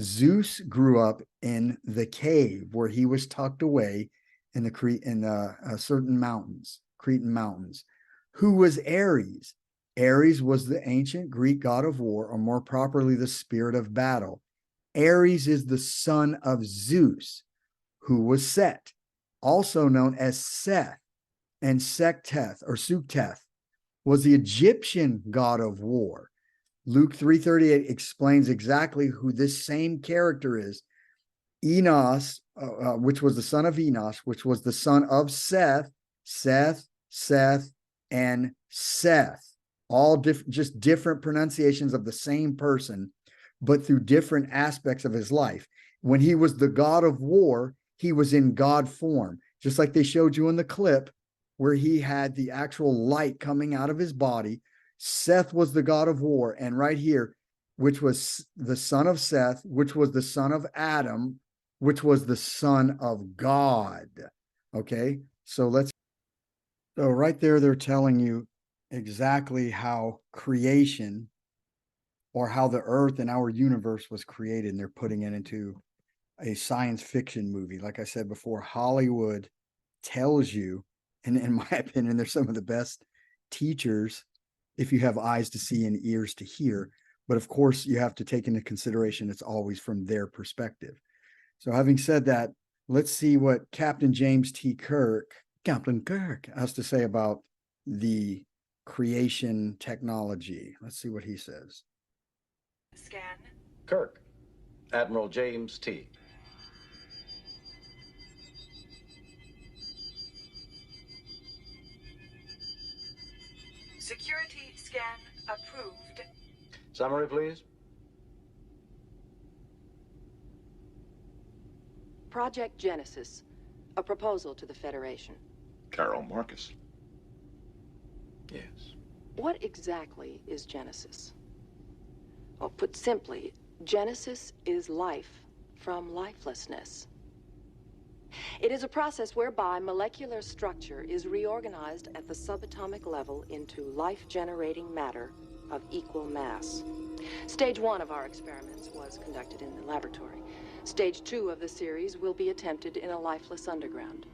Zeus grew up in the cave where he was tucked away in the certain mountains, Cretan mountains. Who was Ares? Ares was the ancient Greek god of war, or more properly, the spirit of battle. Ares is the son of Zeus, who was Set, also known as Seth, and Sekteth or Sukteth was the Egyptian god of war. Luke 3:38 explains exactly who this same character is. Enos, which was the son of Enos, which was the son of Seth, and Seth. All just different pronunciations of the same person, but through different aspects of his life. When he was the god of war, he was in God form, just like they showed you in the clip where he had the actual light coming out of his body. Seth was the god of war. And right here, which was the son of Seth, which was the son of Adam, which was the son of God. Okay, so right there, they're telling you exactly how creation, or how the earth and our universe was created, and they're putting it into a science fiction movie. Like I said before, Hollywood tells you, and in my opinion, they're some of the best teachers if you have eyes to see and ears to hear. But of course, you have to take into consideration it's always from their perspective. So having said that, let's see what Captain James T. Kirk, Captain Kirk, has to say about the creation technology. Let's see what he says. Scan. Kirk, Admiral James T. Security scan approved. Summary, please. Project Genesis, a proposal to the Federation. Carol Marcus. Yes. What exactly is Genesis? Well, put simply, Genesis is life from lifelessness. It is a process whereby molecular structure is reorganized at the subatomic level into life-generating matter of equal mass. Stage 1 of our experiments was conducted in the laboratory. Stage 2 of the series will be attempted in a lifeless underground.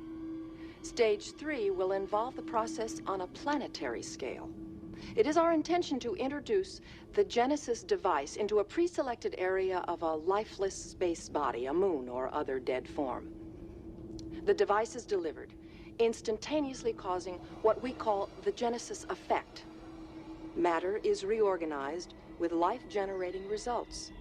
Stage 3 will involve the process on a planetary scale. It is our intention to introduce the Genesis device into a pre-selected area of a lifeless space body, a moon or other dead form. The device is delivered, instantaneously causing what we call the Genesis effect. Matter is reorganized with life-generating results.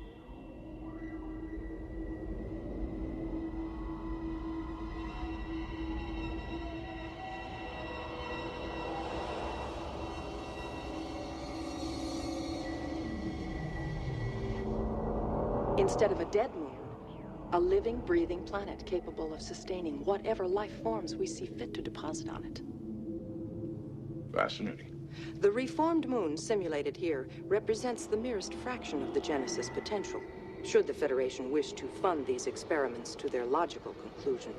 Instead of a dead moon, a living, breathing planet capable of sustaining whatever life forms we see fit to deposit on it. Fascinating. The reformed moon simulated here represents the merest fraction of the Genesis potential, should the Federation wish to fund these experiments to their logical conclusion.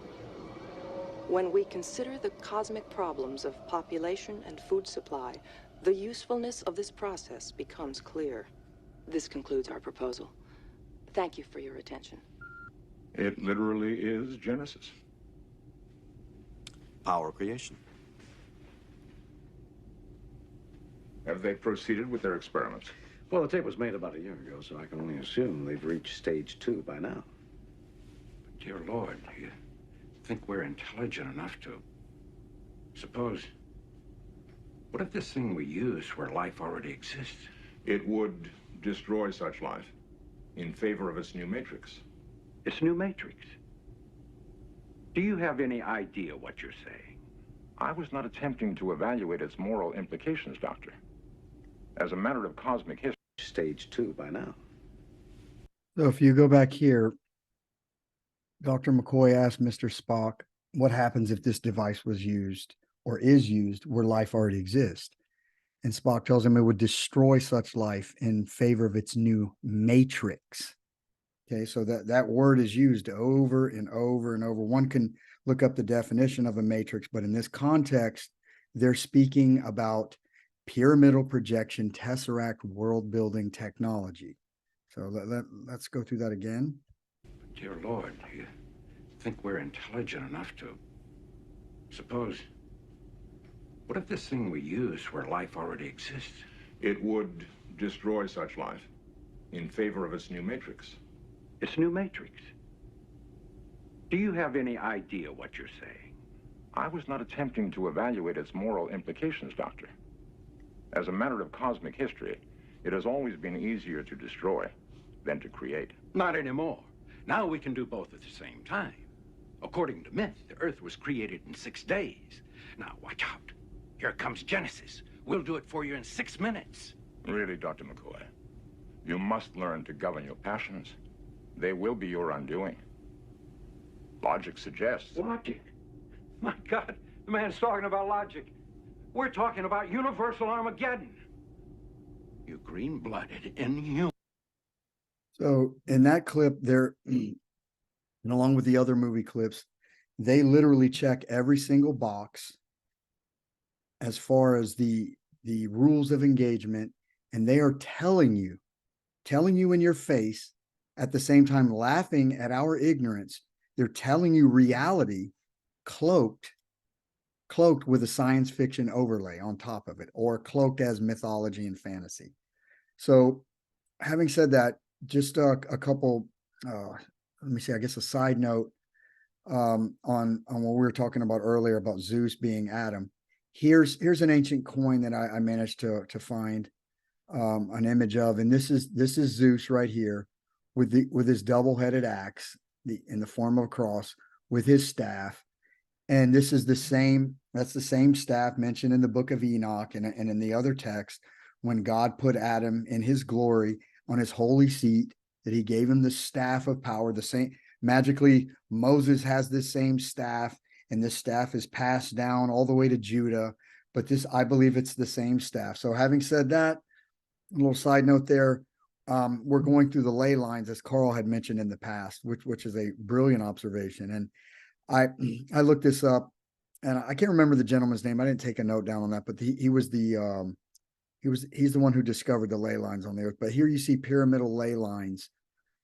When we consider the cosmic problems of population and food supply, the usefulness of this process becomes clear. This concludes our proposal. Thank you for your attention. It literally is Genesis. Power creation. Have they proceeded with their experiments? Well, the tape was made about a year ago, so I can only assume they've reached stage 2 by now. But dear Lord, do you think we're intelligent enough to... Suppose... What if this thing we use where life already exists? It would destroy such life in favor of its new matrix. Its new matrix? Do you have any idea what you're saying? I was not attempting to evaluate its moral implications, Doctor. As a matter of cosmic history... Stage 2 by now. So if you go back here, Dr. McCoy asked Mr. Spock, what happens if this device was used or is used where life already exists? And Spock tells him it would destroy such life in favor of its new matrix. Okay, so that word is used over and over and over. One can look up the definition of a matrix, but in this context, they're speaking about pyramidal projection, tesseract world-building technology. So let's go through that again. Dear Lord, do you think we're intelligent enough to... Suppose... What if this thing we use where life already exists? It would destroy such life in favor of its new matrix. Its new matrix? Do you have any idea what you're saying? I was not attempting to evaluate its moral implications, Doctor. As a matter of cosmic history, it has always been easier to destroy than to create. Not anymore. Now we can do both at the same time. According to myth, the Earth was created in 6 days. Now watch out. Here comes Genesis. We'll do it for you in 6 minutes. Really, Dr. McCoy, you must learn to govern your passions. They will be your undoing. Logic suggests... Logic? My God, the man's talking about logic. We're talking about universal Armageddon. You green-blooded inhuman. So in that clip there, and along with the other movie clips, they literally check every single box as far as the rules of engagement, and they are telling you in your face, at the same time laughing at our ignorance. They're telling you reality cloaked with a science fiction overlay on top of it, or cloaked as mythology and fantasy. So having said that, just a couple, let me see, I guess a side note on what we were talking about earlier about Zeus being Adam. Here's an ancient coin that I managed to find an image of, and this is Zeus right here with his double-headed axe in the form of a cross with his staff. And this is that's the same staff mentioned in the book of Enoch and in the other text when God put Adam in his glory on his holy seat, that he gave him the staff of power. The same magically Moses has this same staff, and this staff is passed down all the way to Judah. But I believe it's the same staff. So having said that, a little side note there, we're going through the ley lines as Carl had mentioned in the past, which is a brilliant observation. And I looked this up, and I can't remember the gentleman's name. I didn't take a note down on that, but he's the one who discovered the ley lines on the earth. But here you see pyramidal ley lines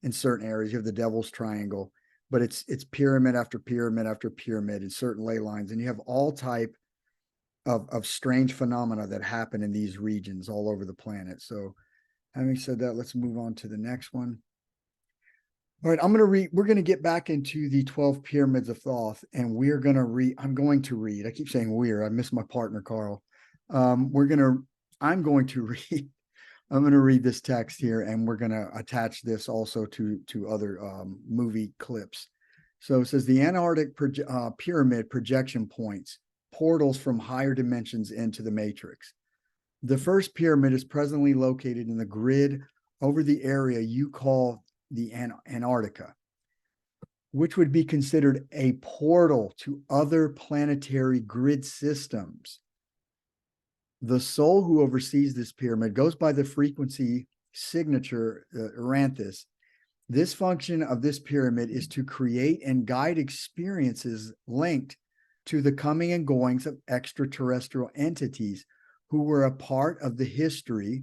in certain areas. You have the Devil's Triangle, but it's pyramid after pyramid after pyramid in certain ley lines, and you have all type of strange phenomena that happen in these regions all over the planet. So having said that, let's move on to the next one. All right, we're going to get back into the 12 pyramids of Thoth, and I'm going to read. I keep saying I miss my partner, Carl. I'm going to read this text here, and we're going to attach this also to other movie clips. So it says the Antarctic pyramid projection points, portals from higher dimensions into the matrix. The first pyramid is presently located in the grid over the area you call the Antarctica, which would be considered a portal to other planetary grid systems. The soul who oversees this pyramid goes by the frequency signature Uranthus. This function of this pyramid is to create and guide experiences linked to the coming and goings of extraterrestrial entities who were a part of the history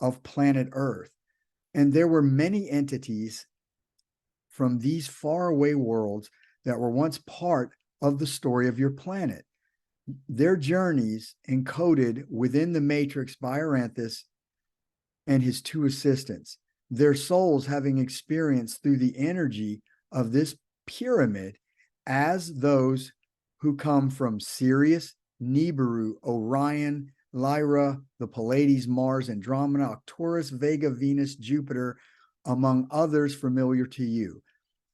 of planet Earth. And there were many entities from these faraway worlds that were once part of the story of your planet. Their journeys encoded within the matrix by Uranthus and his two assistants, their souls having experienced through the energy of this pyramid as those who come from Sirius, Nibiru, Orion, Lyra, the Pleiades, Mars, Andromeda, Arcturus, Vega, Venus, Jupiter, among others familiar to you.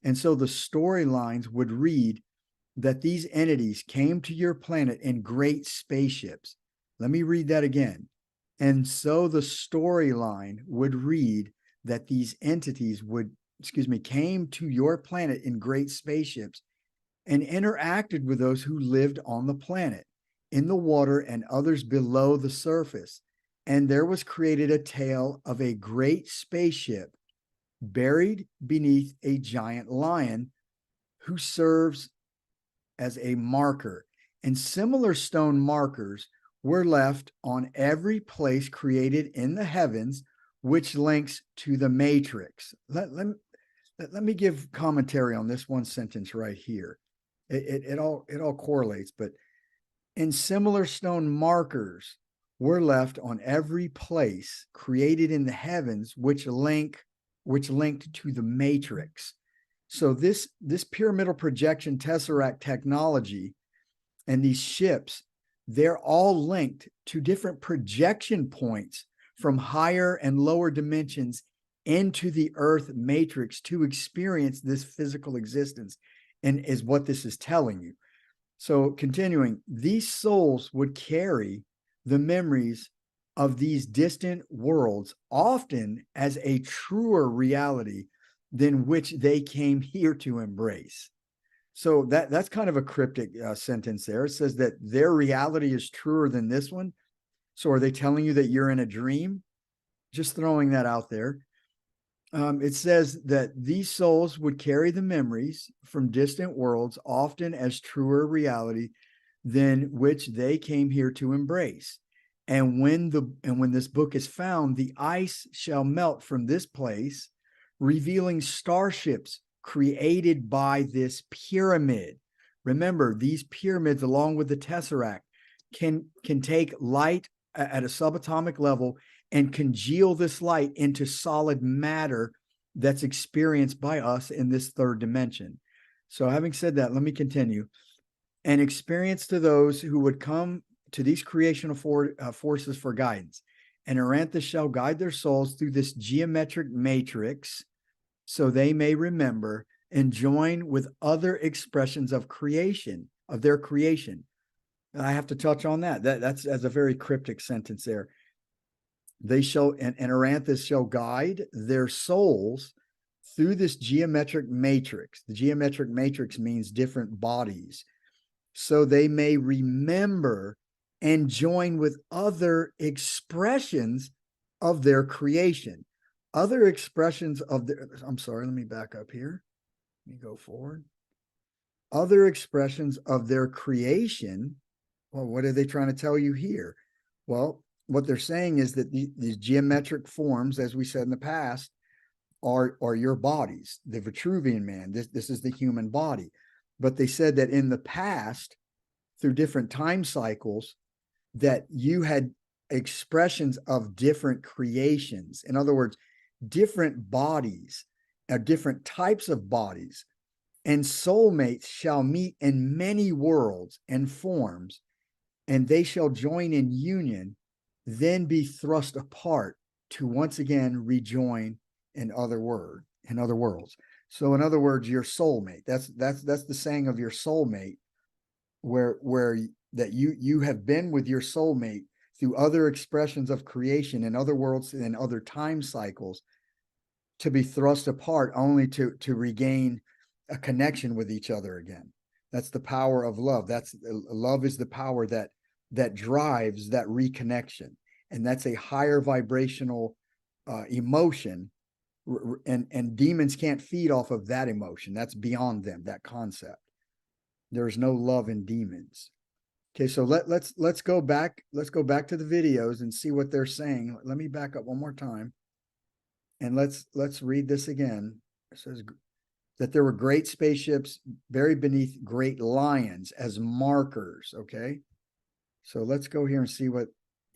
And so the storylines would read that these entities came to your planet in great spaceships. Let me read that again. And so the storyline would read that these entities came to your planet in great spaceships and interacted with those who lived on the planet, in the water and others below the surface. And there was created a tale of a great spaceship buried beneath a giant lion who serves as a marker. And similar stone markers were left on every place created in the heavens, which links to the matrix. Let me give commentary on this one sentence right here. It all correlates, but and similar stone markers were left on every place created in the heavens, which linked to the matrix. So this pyramidal projection tesseract technology and these ships, they're all linked to different projection points from higher and lower dimensions into the Earth matrix to experience this physical existence, and is what this is telling you. So continuing, these souls would carry the memories of these distant worlds, often as a truer reality than which they came here to embrace. So that's kind of a cryptic sentence there. It says that their reality is truer than this one. So are they telling you that you're in a dream? Just throwing that out there. It says that these souls would carry the memories from distant worlds, often as truer reality than which they came here to embrace. And when this book is found, the ice shall melt from this place, revealing starships created by this pyramid. Remember, these pyramids, along with the tesseract, can take light at a subatomic level and congeal this light into solid matter that's experienced by us in this third dimension. So having said that, let me continue. An experience to those who would come to these creational forces for guidance. And Uranthus shall guide their souls through this geometric matrix so they may remember and join with other expressions of creation, of their creation. I have to touch on that. That's a very cryptic sentence there. They shall, and Uranthus shall guide their souls through this geometric matrix. The geometric matrix means different bodies, so they may remember and join with other expressions of their creation. Other expressions of their, I'm sorry, let me back up here. Let me go forward. Other expressions of their creation. Well, what are they trying to tell you here? Well, what they're saying is that these geometric forms, as we said in the past, are your bodies. The Vitruvian man, this is the human body. But they said that in the past, through different time cycles, that you had expressions of different creations. In other words, different bodies, different types of bodies. And soulmates shall meet in many worlds and forms, and they shall join in union, then be thrust apart to once again rejoin in other worlds. So in other words, your soulmate, that's the saying of your soulmate, where that you have been with your soulmate through other expressions of creation in other worlds and other time cycles, to be thrust apart only to regain a connection with each other again. That's the power of love. Love is the power that that drives that reconnection. And that's a higher vibrational emotion. And demons can't feed off of that emotion. That's beyond them, that concept. There's no love in demons. Okay, so let's go back. Let's go back to the videos and see what they're saying. Let me back up one more time. And let's read this again. It says that there were great spaceships buried beneath great lions as markers. Okay, so let's go here and see what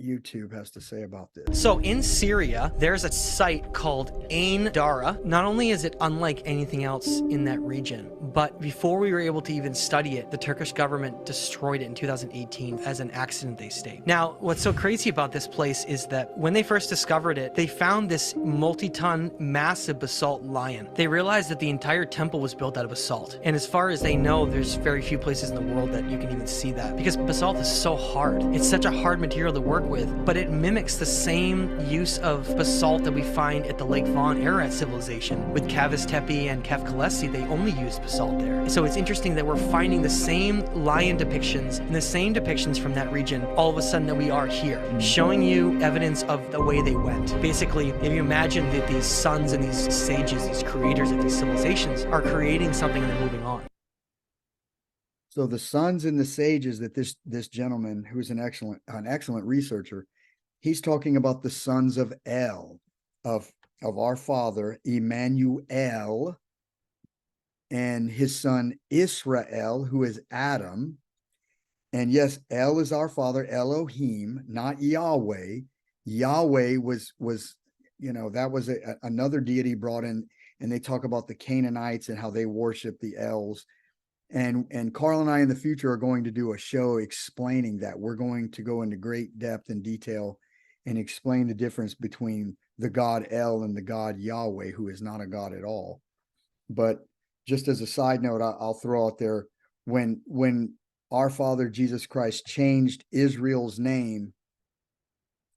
YouTube has to say about this. So in Syria, there's a site called Ain Dara. Not only is it unlike anything else in that region, but before we were able to even study it, the Turkish government destroyed it in 2018 as an accident, they state. Now, what's so crazy about this place is that when they first discovered it, they found this multi-ton massive basalt lion. They realized that the entire temple was built out of basalt. And as far as they know, there's very few places in the world that you can even see that, because basalt is so hard. It's such a hard material to work with, but it mimics the same use of basalt that we find at the Lake Von Ararat civilization. With Kavis Tepe and Kef Kalesi, they only used basalt there. So it's interesting that we're finding the same lion depictions and the same depictions from that region all of a sudden that we are here, showing you evidence of the way they went. Basically, if you imagine that these sons and these sages, these creators of these civilizations are creating something and they're moving on. So the sons and the sages that this gentleman, who's an excellent researcher, he's talking about the sons of El, of our father Emmanuel, and his son Israel, who is Adam. And yes, El is our father, Elohim, not Yahweh. Yahweh was that was another deity brought in, and they talk about the Canaanites and how they worship the Els. And Carl and I in the future are going to do a show explaining that. We're going to go into great depth and detail and explain the difference between the God El and the God Yahweh, who is not a God at all. But just as a side note, I'll throw out there, when our Father Jesus Christ changed Israel's name,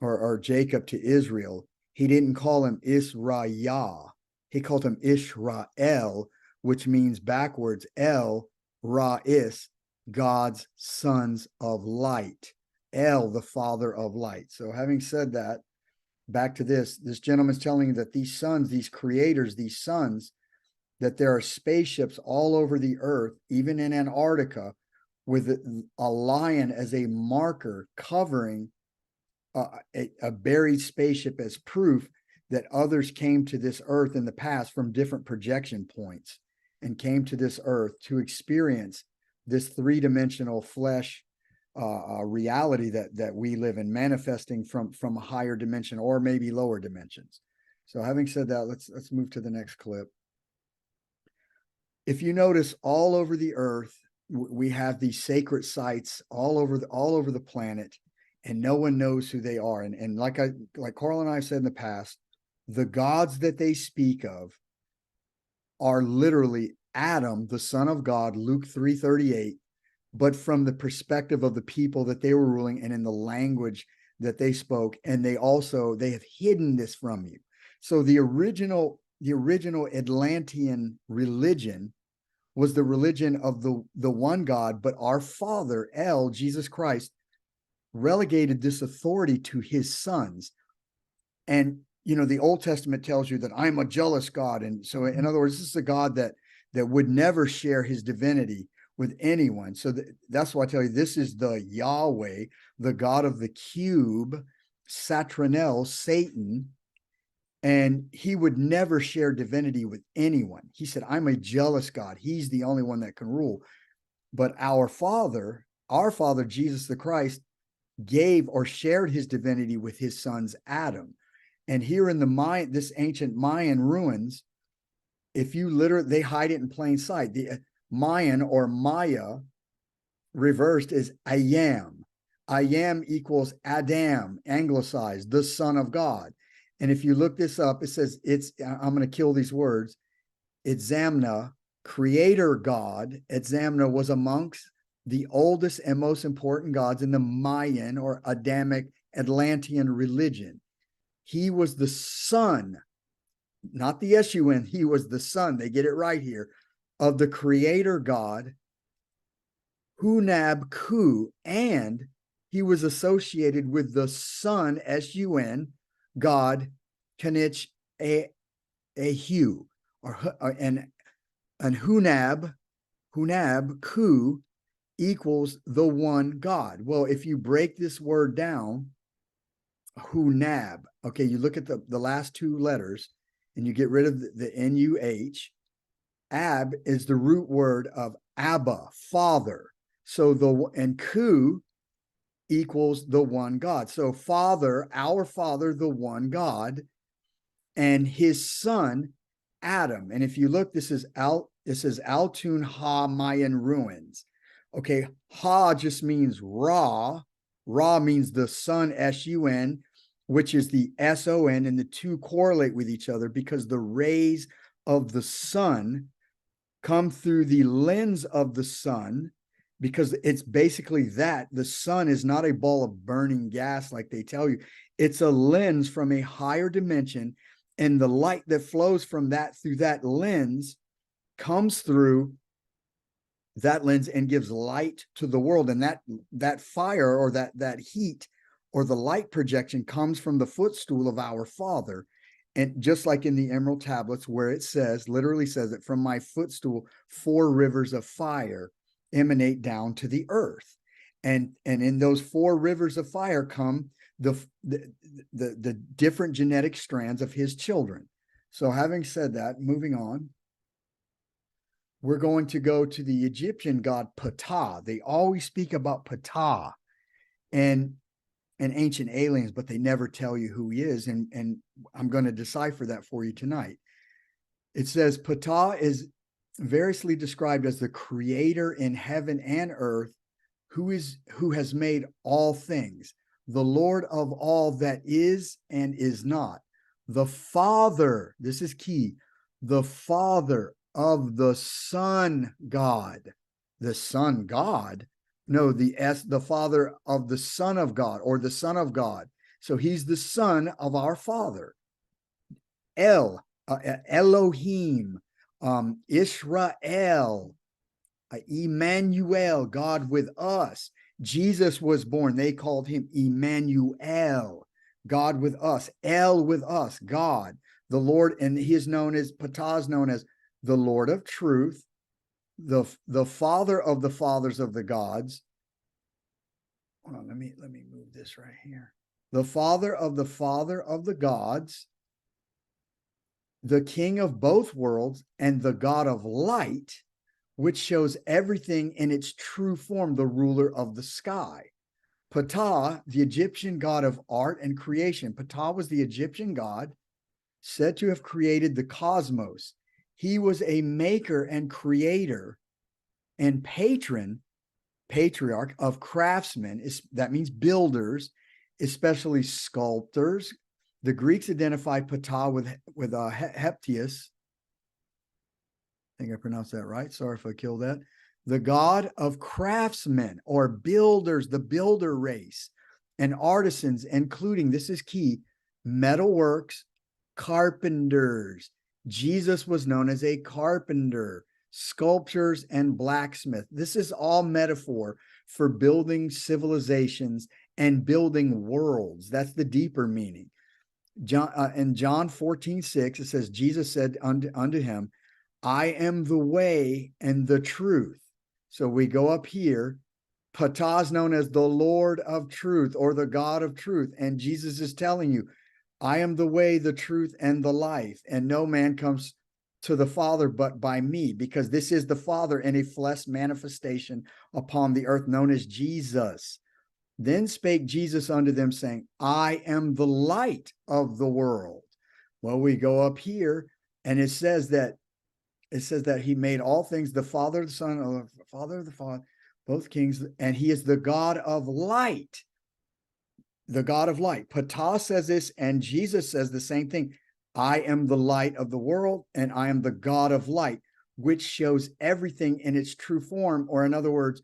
or Jacob to Israel, he didn't call him Israel. He called him Israel, which means backwards El Ra'is, God's sons of light. El, the father of light. So having said that, back to this gentleman's telling you that these sons, these creators, these sons, that there are spaceships all over the earth, even in Antarctica, with a lion as a marker covering a buried spaceship as proof that others came to this earth in the past from different projection points and came to this earth to experience this three-dimensional flesh reality that we live in, manifesting from a higher dimension or maybe lower dimensions. So having said that, let's move to the next clip. If you notice, all over the earth, we have these sacred sites all over the planet, and no one knows who they are. And like Carl and I said in the past, the gods that they speak of are literally Adam, the son of God, Luke 3:38, but from the perspective of the people that they were ruling and in the language that they spoke. And they have hidden this from you. So the original Atlantean religion was the religion of the one God, but our Father, El, Jesus Christ, relegated this authority to his sons. And the Old Testament tells you that I'm a jealous God. And so in other words, this is a God that would never share his divinity with anyone. So that's why I tell you, this is the Yahweh, the God of the cube, Saturnel, Satan. And he would never share divinity with anyone. He said, I'm a jealous God. He's the only one that can rule. But our Father, Jesus the Christ, gave or shared his divinity with his sons, Adam. And here in this ancient Mayan ruins, if you they hide it in plain sight. The Mayan or Maya reversed is Ayam. Ayam equals Adam, anglicized, the son of God. And if you look this up, it says I'm going to kill these words. Itzamna, creator God. Itzamna was amongst the oldest and most important gods in the Mayan or Adamic Atlantean religion. He was the son, not the S-U-N, he was the son, they get it right here, of the creator God, Hunab Ku, and he was associated with the Sun, S-U-N, God, Kanich, Ahu, and Hunab, Ku, equals the one God. Well, if you break this word down, Hunab, okay, you look at the last two letters and you get rid of the N-U-H. Ab is the root word of Abba, Father. So and Ku equals the one God. So Father, our Father, the one God, and his son, Adam. And if you look, this is Altun Ha Mayan ruins. Okay, Ha just means Ra. Ra means the sun, S-U-N, which is the S-O-N, and the two correlate with each other because the rays of the sun come through the lens of the sun, because it's basically that. The sun is not a ball of burning gas like they tell you. It's a lens from a higher dimension, and the light that flows from that through that lens comes through that lens and gives light to the world. And that fire, or that heat, or the light projection comes from the footstool of our Father. And just like in the Emerald Tablets, where it says, literally says that from my footstool, 4 rivers of fire emanate down to the earth. And in those 4 rivers of fire come the different genetic strands of his children. So having said that, moving on, we're going to go to the Egyptian god Ptah. They always speak about Ptah and ancient aliens, but they never tell you who he is. And I'm going to decipher that for you tonight. It says Ptah is variously described as the creator in heaven and earth, who has made all things, the Lord of all that is and is not, the Father, this is key, the Father of the Son God. The Son God? No, the Father of the Son of God, or the Son of God. So he's the Son of our Father. Elohim, Israel, Emmanuel, God with us. Jesus was born. They called him Emmanuel, God with us. El with us, God, the Lord. And he is known as, Ptah is known as the Lord of truth, the Father of the fathers of the gods. Hold on, let me move this right here. The Father of the gods, the King of both worlds, and the God of light, which shows everything in its true form, the ruler of the sky. Ptah, the Egyptian god of art and creation. Ptah was the Egyptian god said to have created the cosmos. He was a maker and creator and patriarch of craftsmen. That means builders, especially sculptors. The Greeks identified Ptah with Hephaestus. I think I pronounced that right. Sorry if I killed that. The god of craftsmen or builders, the builder race, and artisans, including, this is key, metalworks, carpenters. Jesus was known as a carpenter, sculptors, and blacksmith. This is all metaphor for building civilizations and building worlds. That's the deeper meaning. In John 14:6, it says, Jesus said unto him, I am the way and the truth. So we go up here. Ptah is known as the Lord of truth, or the God of truth. And Jesus is telling you, I am the way, the truth, and the life. And no man comes to the Father but by me, because this is the Father in a flesh manifestation upon the earth, known as Jesus. Then spake Jesus unto them, saying, I am the light of the world. Well, we go up here, and it says that he made all things, the Father, the Son, or the Father, the Father, both kings, and he is the God of light. The God of light. Ptah says this, and Jesus says the same thing. I am the light of the world, and I am the God of light, which shows everything in its true form. Or in other words,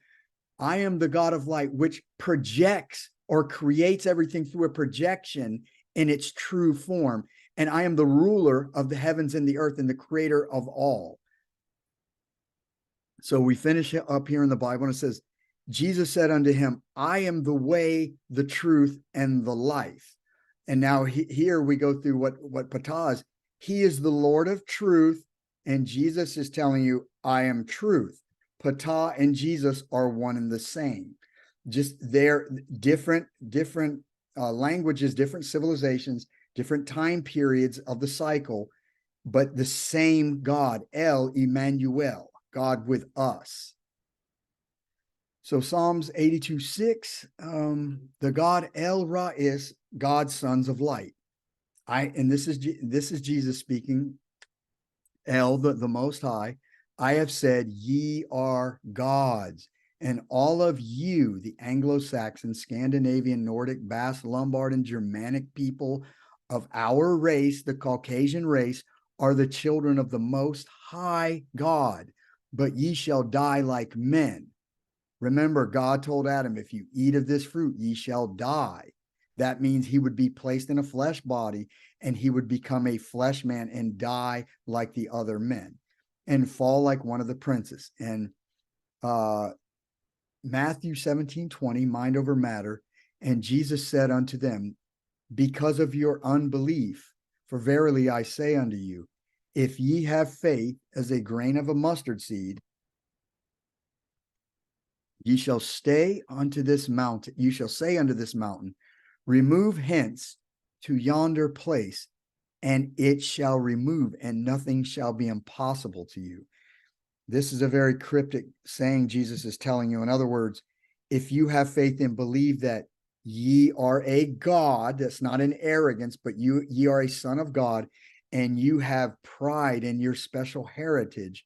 I am the God of light, which projects or creates everything through a projection in its true form. And I am the ruler of the heavens and the earth and the creator of all. So we finish up here in the Bible, and it says, Jesus said unto him, I am the way, the truth, and the life. And now here we go through what Ptah is. He is the Lord of truth, and Jesus is telling you, I am truth. Ptah and Jesus are one and the same. Just they're different languages, different civilizations, different time periods of the cycle, but the same God, El Emmanuel, God with us. So Psalms 82:6, the God El Ra is God's sons of light. This is Jesus speaking. El, the Most High, I have said, ye are gods, and all of you, the Anglo-Saxon, Scandinavian, Nordic, Basque, Lombard, and Germanic people of our race, the Caucasian race, are the children of the Most High God, but ye shall die like men. Remember, God told Adam, if you eat of this fruit, ye shall die. That means he would be placed in a flesh body and he would become a flesh man and die like the other men and fall like one of the princes. And Matthew 17:20, mind over matter. And Jesus said unto them, because of your unbelief, for verily I say unto you, if ye have faith as a grain of a mustard seed, ye shall say unto this mountain, remove hence to yonder place, and it shall remove, and nothing shall be impossible to you. This is a very cryptic saying Jesus is telling you. In other words, if you have faith and believe that ye are a God, that's not an arrogance, but ye are a son of God, and you have pride in your special heritage,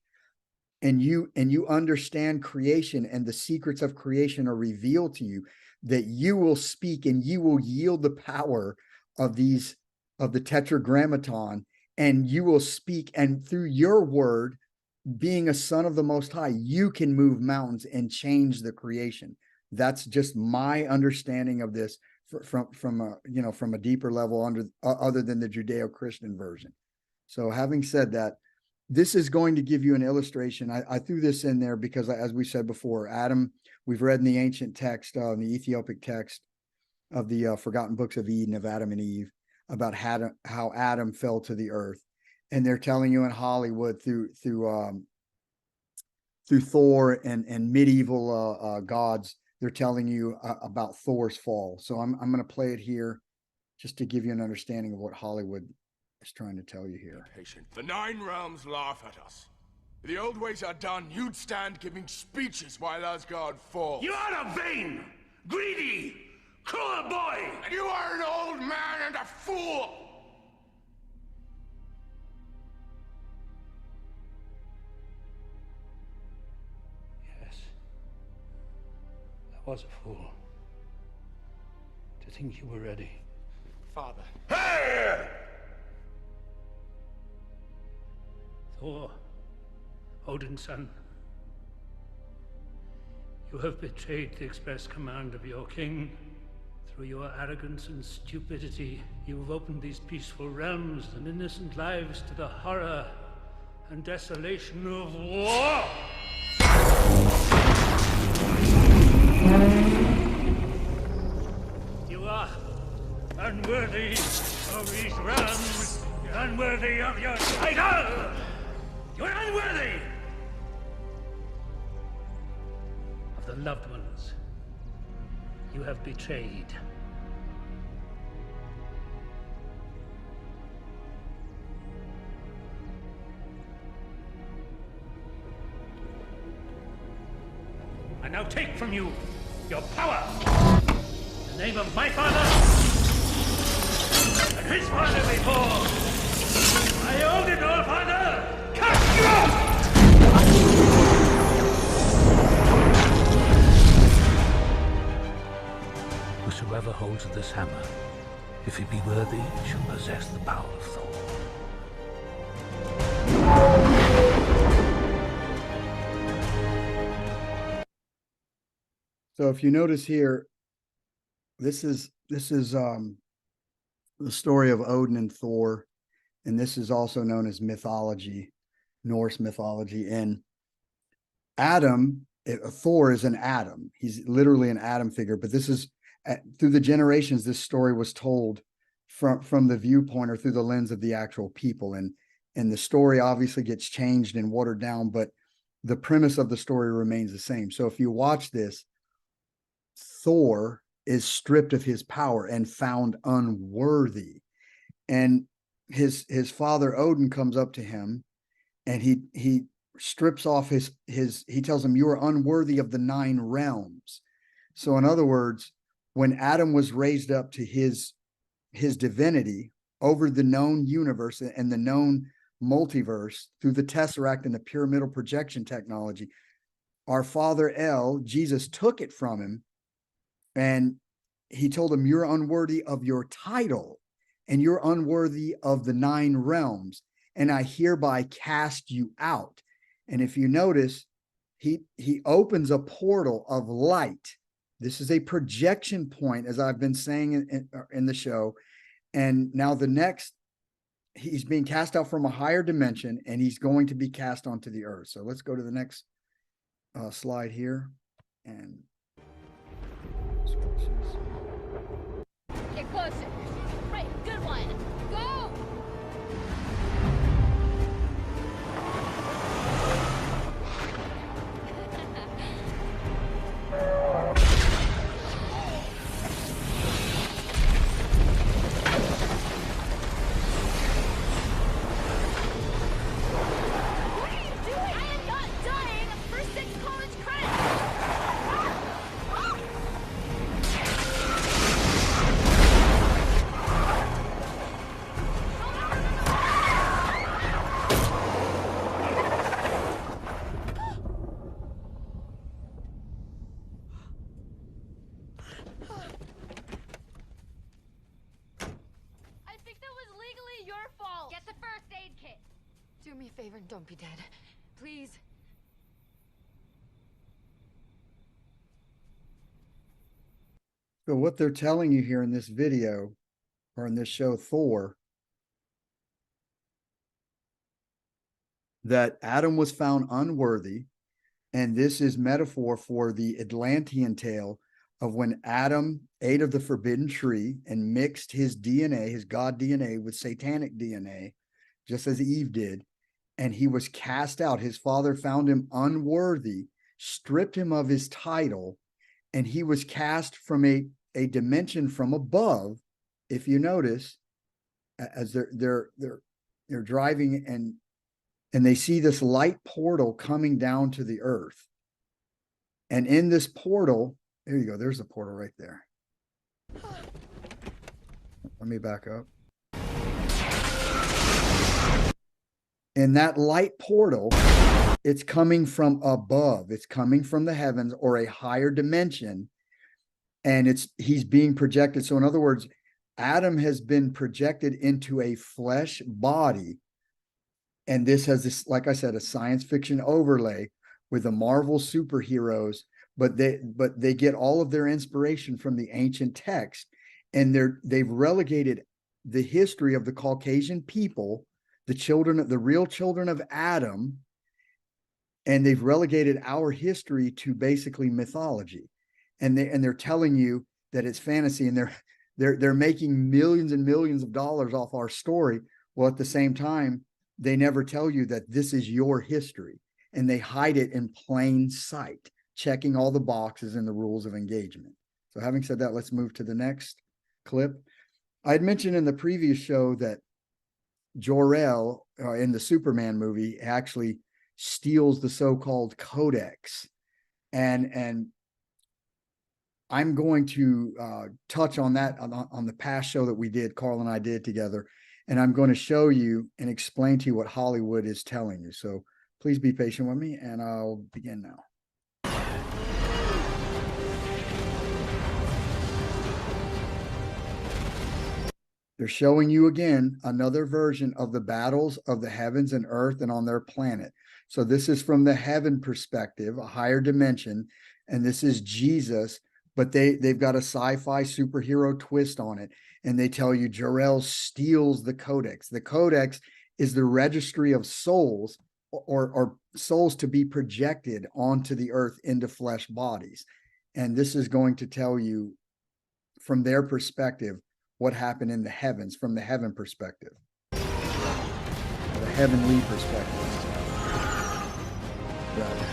and you understand creation, and the secrets of creation are revealed to you, that you will speak and you will yield the power of the tetragrammaton, and you will speak, and through your word, being a son of the Most High, you can move mountains and change the creation. That's just my understanding of this from a deeper level other than the Judeo-Christian version. So having said that, this is going to give you an illustration. I threw this in there because, as we said before, Adam, we've read in the ancient text, in the Ethiopic text of the forgotten books of Eden, of Adam and Eve, about how Adam fell to the earth. And they're telling you in Hollywood through Thor and medieval gods, they're telling you about Thor's fall. So I'm going to play it here just to give you an understanding of what Hollywood is trying to tell you here. The 9 realms laugh at us. If the old ways are done, you'd stand giving speeches while Asgard falls. You are a vain, greedy, cruel boy! And you are an old man and a fool! Yes. I was a fool. To think you were ready. Father. Hey! Thor, Odin's son, you have betrayed the express command of your king. Through your arrogance and stupidity, you have opened these peaceful realms and innocent lives to the horror and desolation of war! You are unworthy of these realms, unworthy of your title! You're unworthy of the loved ones you have betrayed. I now take from you your power. In the name of my father and his father before, I hold it all, Father! Cut you off! Whosoever holds this hammer, if he be worthy, shall possess the power of Thor. So if you notice here, this is the story of Odin and Thor, and this is also known as mythology, Norse mythology. And Adam Thor is an atom. He's literally an atom figure, but this is through the generations, this story was told from the viewpoint or through the lens of the actual people. And the story obviously gets changed and watered down, but the premise of the story remains the same. So if you watch this, Thor is stripped of his power and found unworthy. And his father Odin comes up to him and he strips off he tells him, you are unworthy of the 9 realms. So in other words, when Adam was raised up to his divinity over the known universe and the known multiverse through the Tesseract and the pyramidal projection technology, our father El, Jesus, took it from him, and he told him, you're unworthy of your title and you're unworthy of the 9 realms, and I hereby cast you out. And if you notice, he opens a portal of light. This is a projection point, as I've been saying in the show. And now the next, he's being cast out from a higher dimension, and he's going to be cast onto the earth. So let's go to the next slide here. And get closer. Right, good one. Go! Do me a favor and don't be dead. Please. So what they're telling you here in this video, or in this show, Thor, that Adam was found unworthy, and this is metaphor for the Atlantean tale of when Adam ate of the forbidden tree and mixed his DNA, his God DNA, with satanic DNA, just as Eve did, and he was cast out. His father found him unworthy, stripped him of his title, and he was cast from a dimension from above. If you notice, as they're driving and they see this light portal coming down to the earth. And in this portal, there you go, there's the portal right there. Let me back up. In that light portal, it's coming from above. It's coming from the heavens or a higher dimension. And he's being projected. So in other words, Adam has been projected into a flesh body. And this has this, like I said, a science fiction overlay with the Marvel superheroes, but they get all of their inspiration from the ancient text. And they've relegated the history of the Caucasian people, the real children of Adam, and they've relegated our history to basically mythology. And they're telling you that it's fantasy, and they're making millions and millions of dollars off our story. Well, at the same time, they never tell you that this is your history, and they hide it in plain sight, checking all the boxes in the rules of engagement. So having said that, let's move to the next clip. I had mentioned in the previous show that Jor-El in the Superman movie actually steals the so-called codex, and I'm going to touch on that on the past show that we did, Carl and I did together, and I'm going to show you and explain to you what Hollywood is telling you. So please be patient with me, and I'll begin now. They're showing you again another version of the battles of the heavens and earth and on their planet. So this is from the heaven perspective, a higher dimension, and this is Jesus, but they've got a sci-fi superhero twist on it, and they tell you Jor-El steals the codex. The codex is the registry of souls or souls to be projected onto the earth into flesh bodies. And this is going to tell you from their perspective what happened in the heavens, from the heaven perspective, the heavenly perspective. Right.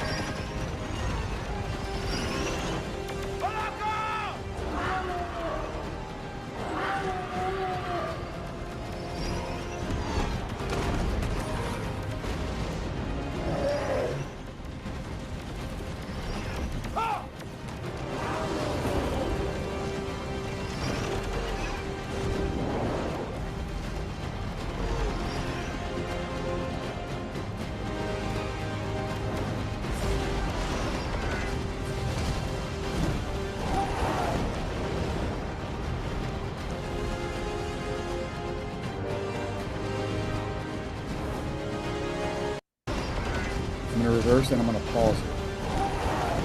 I'm going to reverse and I'm going to pause it.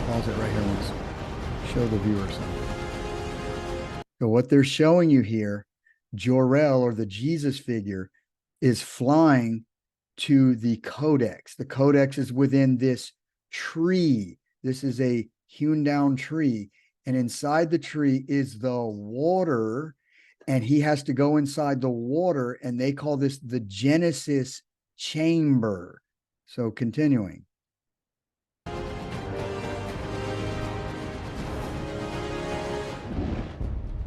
Pause it right here. Let's show the viewer something. So what they're showing you here, Jor-El, or the Jesus figure, is flying to the codex. The codex is within this tree. This is a hewn down tree. And inside the tree is the water. And he has to go inside the water. And they call this the Genesis chamber. So continuing.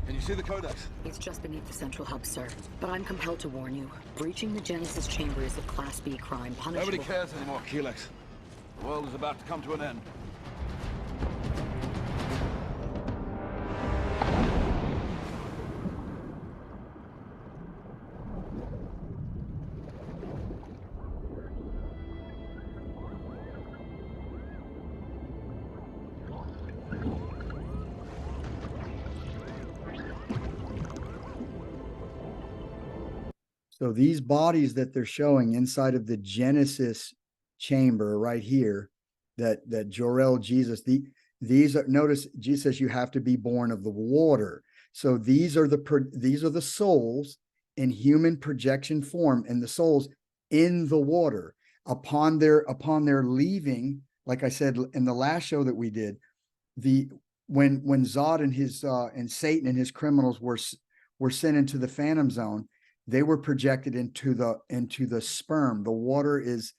Can you see the codex? It's just beneath the central hub, sir. But I'm compelled to warn you. Breaching the Genesis chamber is a Class B crime, punishable. Nobody cares anymore, Helix. The world is about to come to an end. So these bodies that they're showing inside of the Genesis chamber right here, that Jor-El Jesus, these are, notice Jesus says you have to be born of the water. So these are the souls in human projection form, and the souls in the water upon their leaving. Like I said in the last show that we did, when Zod and his and Satan and his criminals were sent into the Phantom Zone, they were projected into the sperm. The water is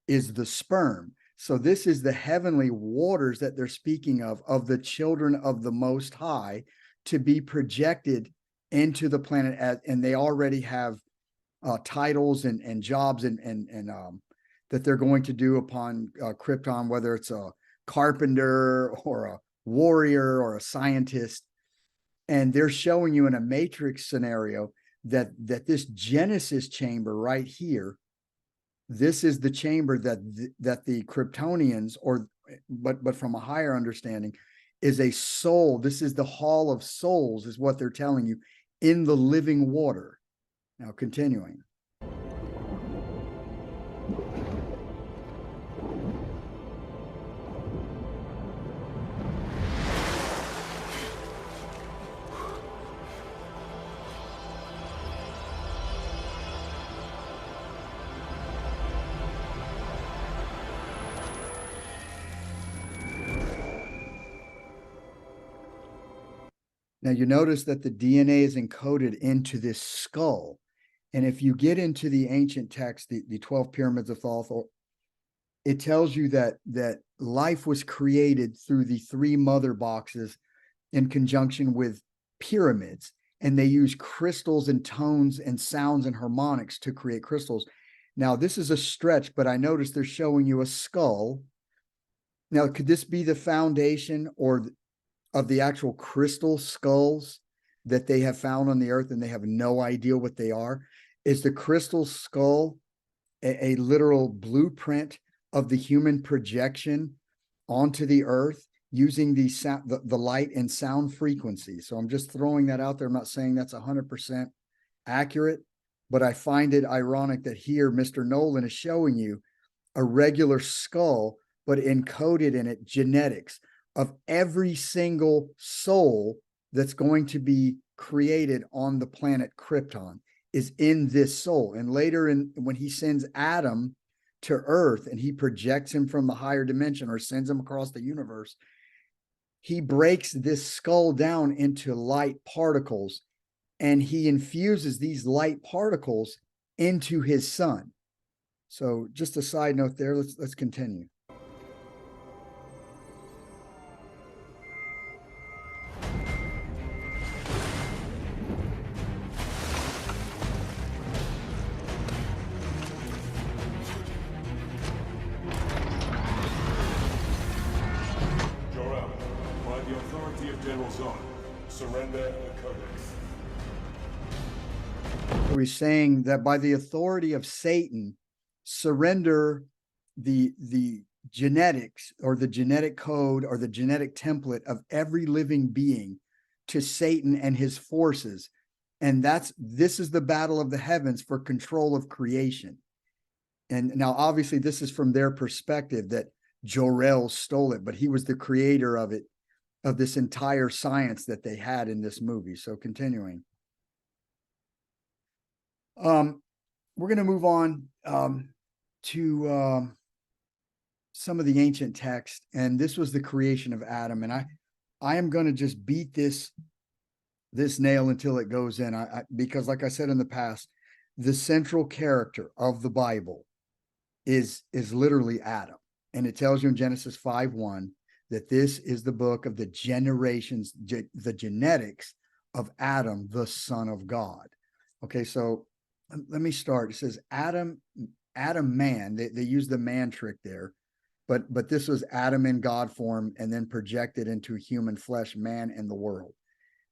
the sperm. So this is the heavenly waters that they're speaking of the children of the Most High, to be projected into the planet, and they already have titles and jobs and that they're going to do upon Krypton, whether it's a carpenter or a warrior or a scientist. And they're showing you in a matrix scenario that this Genesis chamber right here, this is the chamber that the Kryptonians, but from a higher understanding, is a soul. This is the hall of souls, is what they're telling you, in the living water. Now continuing. Now you notice that the DNA is encoded into this skull. And if you get into the ancient text, the 12 pyramids of Thoth, it tells you that life was created through the three mother boxes in conjunction with pyramids. And they use crystals and tones and sounds and harmonics to create crystals. Now, this is a stretch, but I noticed they're showing you a skull. Now, could this be the foundation of the actual crystal skulls that they have found on the earth, and they have no idea what they are? Is the crystal skull a literal blueprint of the human projection onto the earth using the light and sound frequencies? So I'm just throwing that out there. I'm not saying that's 100% accurate, but I find it ironic that here Mr. Nolan is showing you a regular skull, but encoded in it genetics of every single soul that's going to be created on the planet Krypton is in this soul. And later when he sends Adam to Earth and he projects him from the higher dimension or sends him across the universe, he breaks this skull down into light particles and he infuses these light particles into his son. So just a side note there, let's continue. Jor-El, by the authority of General Zod, surrender the Codex. He's saying that by the authority of Satan, surrender the genetics or the genetic code or the genetic template of every living being to Satan and his forces. And this is the battle of the heavens for control of creation. And now, obviously, this is from their perspective that Jor-El stole it, but he was the creator of it, of this entire science that they had in this movie. So continuing. We're going to move on to some of the ancient text, and this was the creation of Adam. And I am going to just beat this nail until it goes in. Because, like I said in the past, the central character of the Bible is literally Adam, and it tells you in Genesis 5:1 that this is the book of the generations, the genetics of Adam, the son of God. Okay, so let me start. It says Adam man. They use the man trick there, but this was Adam in God form and then projected into human flesh, man and the world.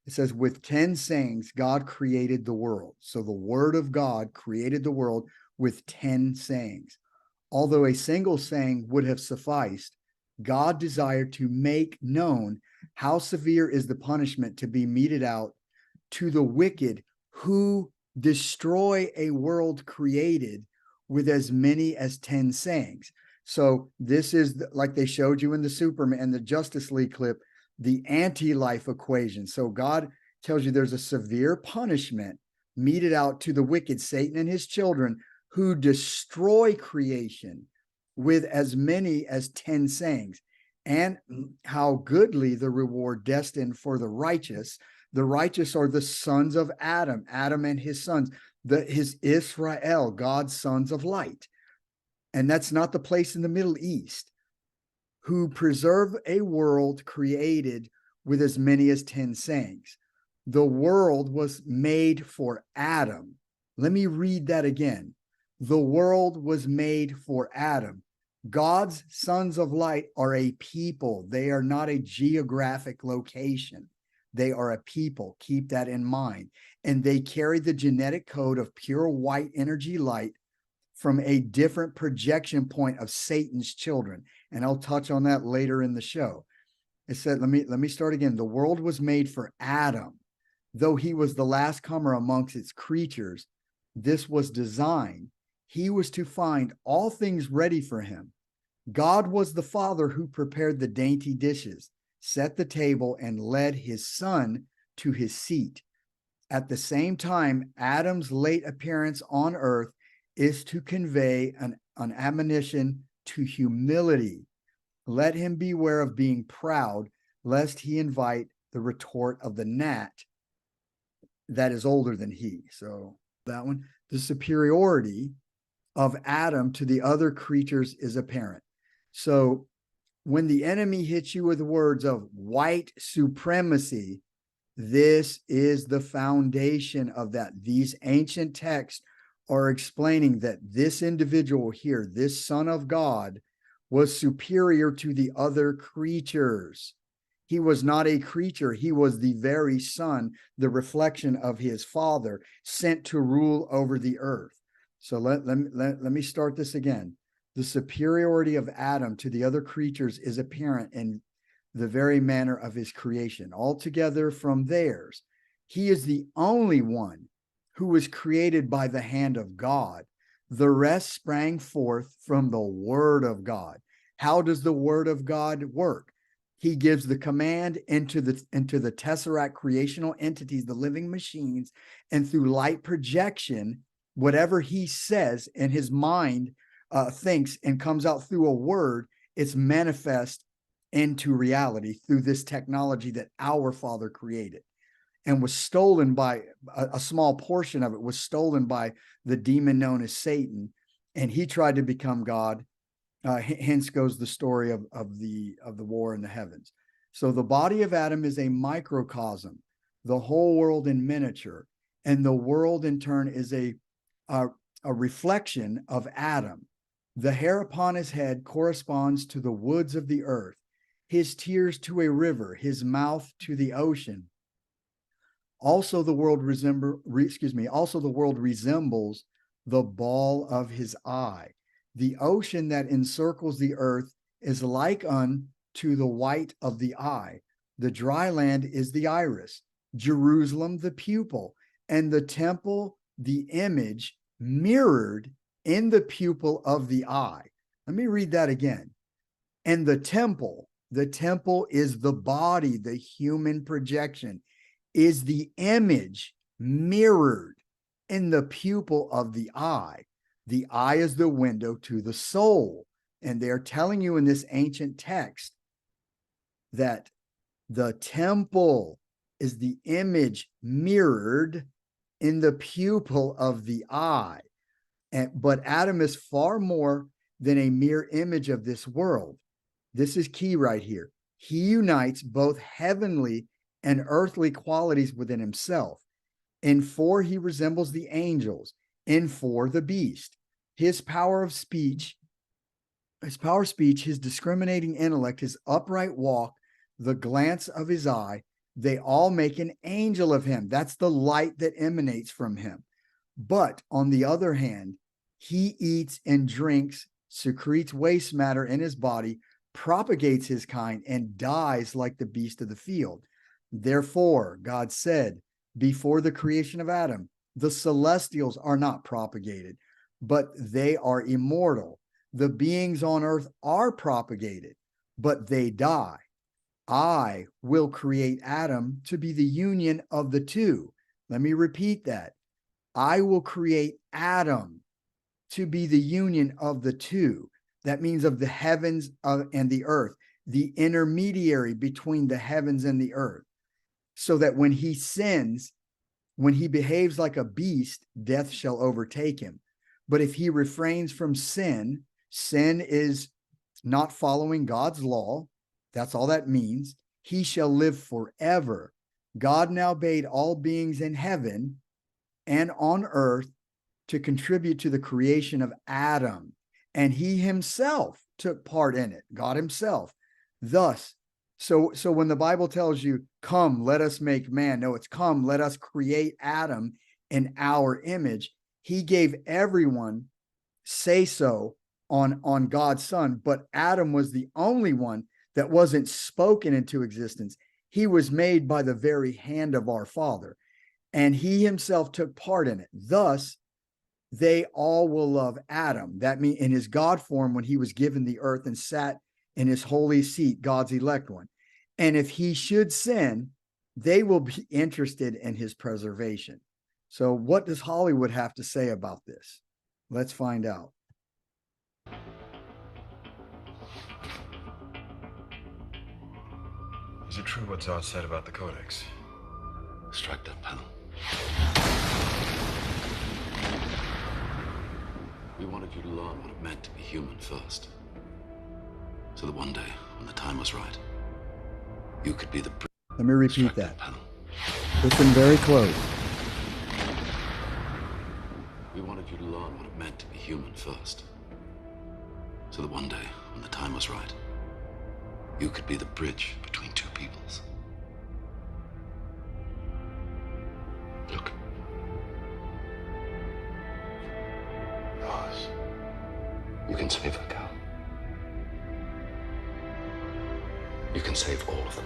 It says, with 10 sayings, God created the world. So the word of God created the world with 10 sayings. Although a single saying would have sufficed, God desired to make known how severe is the punishment to be meted out to the wicked who destroy a world created with as many as 10 sayings. So this is like they showed you in the Superman and the Justice League clip, the anti-life equation. So God tells you there's a severe punishment meted out to the wicked, Satan and his children, who destroy creation with as many as 10 sayings, and how goodly the reward destined for the righteous. The righteous are the sons of Adam and his sons, his Israel, God's sons of light. And that's not the place in the Middle East, who preserve a world created with as many as 10 sayings. The world was made for Adam. Let me read that again. The world was made for Adam. God's sons of light are a people. They are not a geographic location. They are a people. Keep that in mind. And they carry the genetic code of pure white energy light from a different projection point of Satan's children. And I'll touch on that later in the show. It said, let me start again. The world was made for Adam. Though he was the last comer amongst its creatures, this was design. He was to find all things ready for him. God was the father who prepared the dainty dishes, set the table, and led his son to his seat. At the same time, Adam's late appearance on earth is to convey an admonition to humility. Let him beware of being proud, lest he invite the retort of the gnat that is older than he. So that one, the superiority of Adam to the other creatures is apparent. So when the enemy hits you with words of white supremacy, this is the foundation of that. These ancient texts are explaining that this individual here, this son of God, was superior to the other creatures. He was not a creature. He was the very son, the reflection of his father, sent to rule over the earth. So let me start this again. The superiority of Adam to the other creatures is apparent in the very manner of his creation, altogether from theirs. He is the only one who was created by the hand of God. The rest sprang forth from the word of God. How does the word of God work? He gives the command into the tesseract creational entities, the living machines, and through light projection, whatever he says in his mind thinks and comes out through a word, it's manifest into reality through this technology that our Father created and was stolen by a small portion of it was stolen by the demon known as Satan. And he tried to become God. Hence goes the story of the war in the heavens. So the body of Adam is a microcosm, the whole world in miniature, and the world in turn is a reflection of Adam. The hair upon his head corresponds to the woods of the earth, his tears to a river, his mouth to the ocean. Also the world resembles the ball of his eye. The ocean that encircles the earth is like unto the white of the eye. The dry land is the iris, Jerusalem the pupil, and the temple the image mirrored in the pupil of the eye. Let me read that again. And the temple is the body, the human projection, is the image mirrored in the pupil of the eye. The eye is the window to the soul. And they're telling you in this ancient text that the temple is the image mirrored in the pupil of the eye. But Adam is far more than a mere image of this world. This is key right here. He unites both heavenly and earthly qualities within himself. In 4, he resembles the angels. In 4, the beast. His power of speech, his discriminating intellect, his upright walk, the glance of his eye, they all make an angel of him. That's the light that emanates from him. But on the other hand, he eats and drinks, secretes waste matter in his body, propagates his kind, and dies like the beast of the field. Therefore, God said, before the creation of Adam, the celestials are not propagated, but they are immortal. The beings on earth are propagated, but they die. I will create Adam to be the union of the two. Let me repeat that. I will create Adam to be the union of the two. That means of the heavens and the earth, the intermediary between the heavens and the earth, so that when he sins, when he behaves like a beast, death shall overtake him. But if he refrains from sin, sin is not following God's law. That's all that means. He shall live forever. God now bade all beings in heaven and on earth to contribute to the creation of Adam, and he himself took part in it, God himself. Thus, so when the Bible tells you, come, let us make man, no, it's come, let us create Adam in our image. He gave everyone say so on God's son, but Adam was the only one that wasn't spoken into existence. He was made by the very hand of our Father, and he himself took part in it. Thus, they all will love Adam. That means in his God form, when he was given the earth and sat in his holy seat, God's elect one. And if he should sin, they will be interested in his preservation. So what does Hollywood have to say about this? Let's find out. Is it true what Zod said about the Codex? Strike that panel. We wanted you to learn what it meant to be human first. So that one day, when the time was right, you could be the... Let me repeat that. Listen very close. We wanted you to learn what it meant to be human first. So that one day, when the time was right, you could be the bridge between two peoples. Look. Yours. You can save her, Cal. You can save all of them.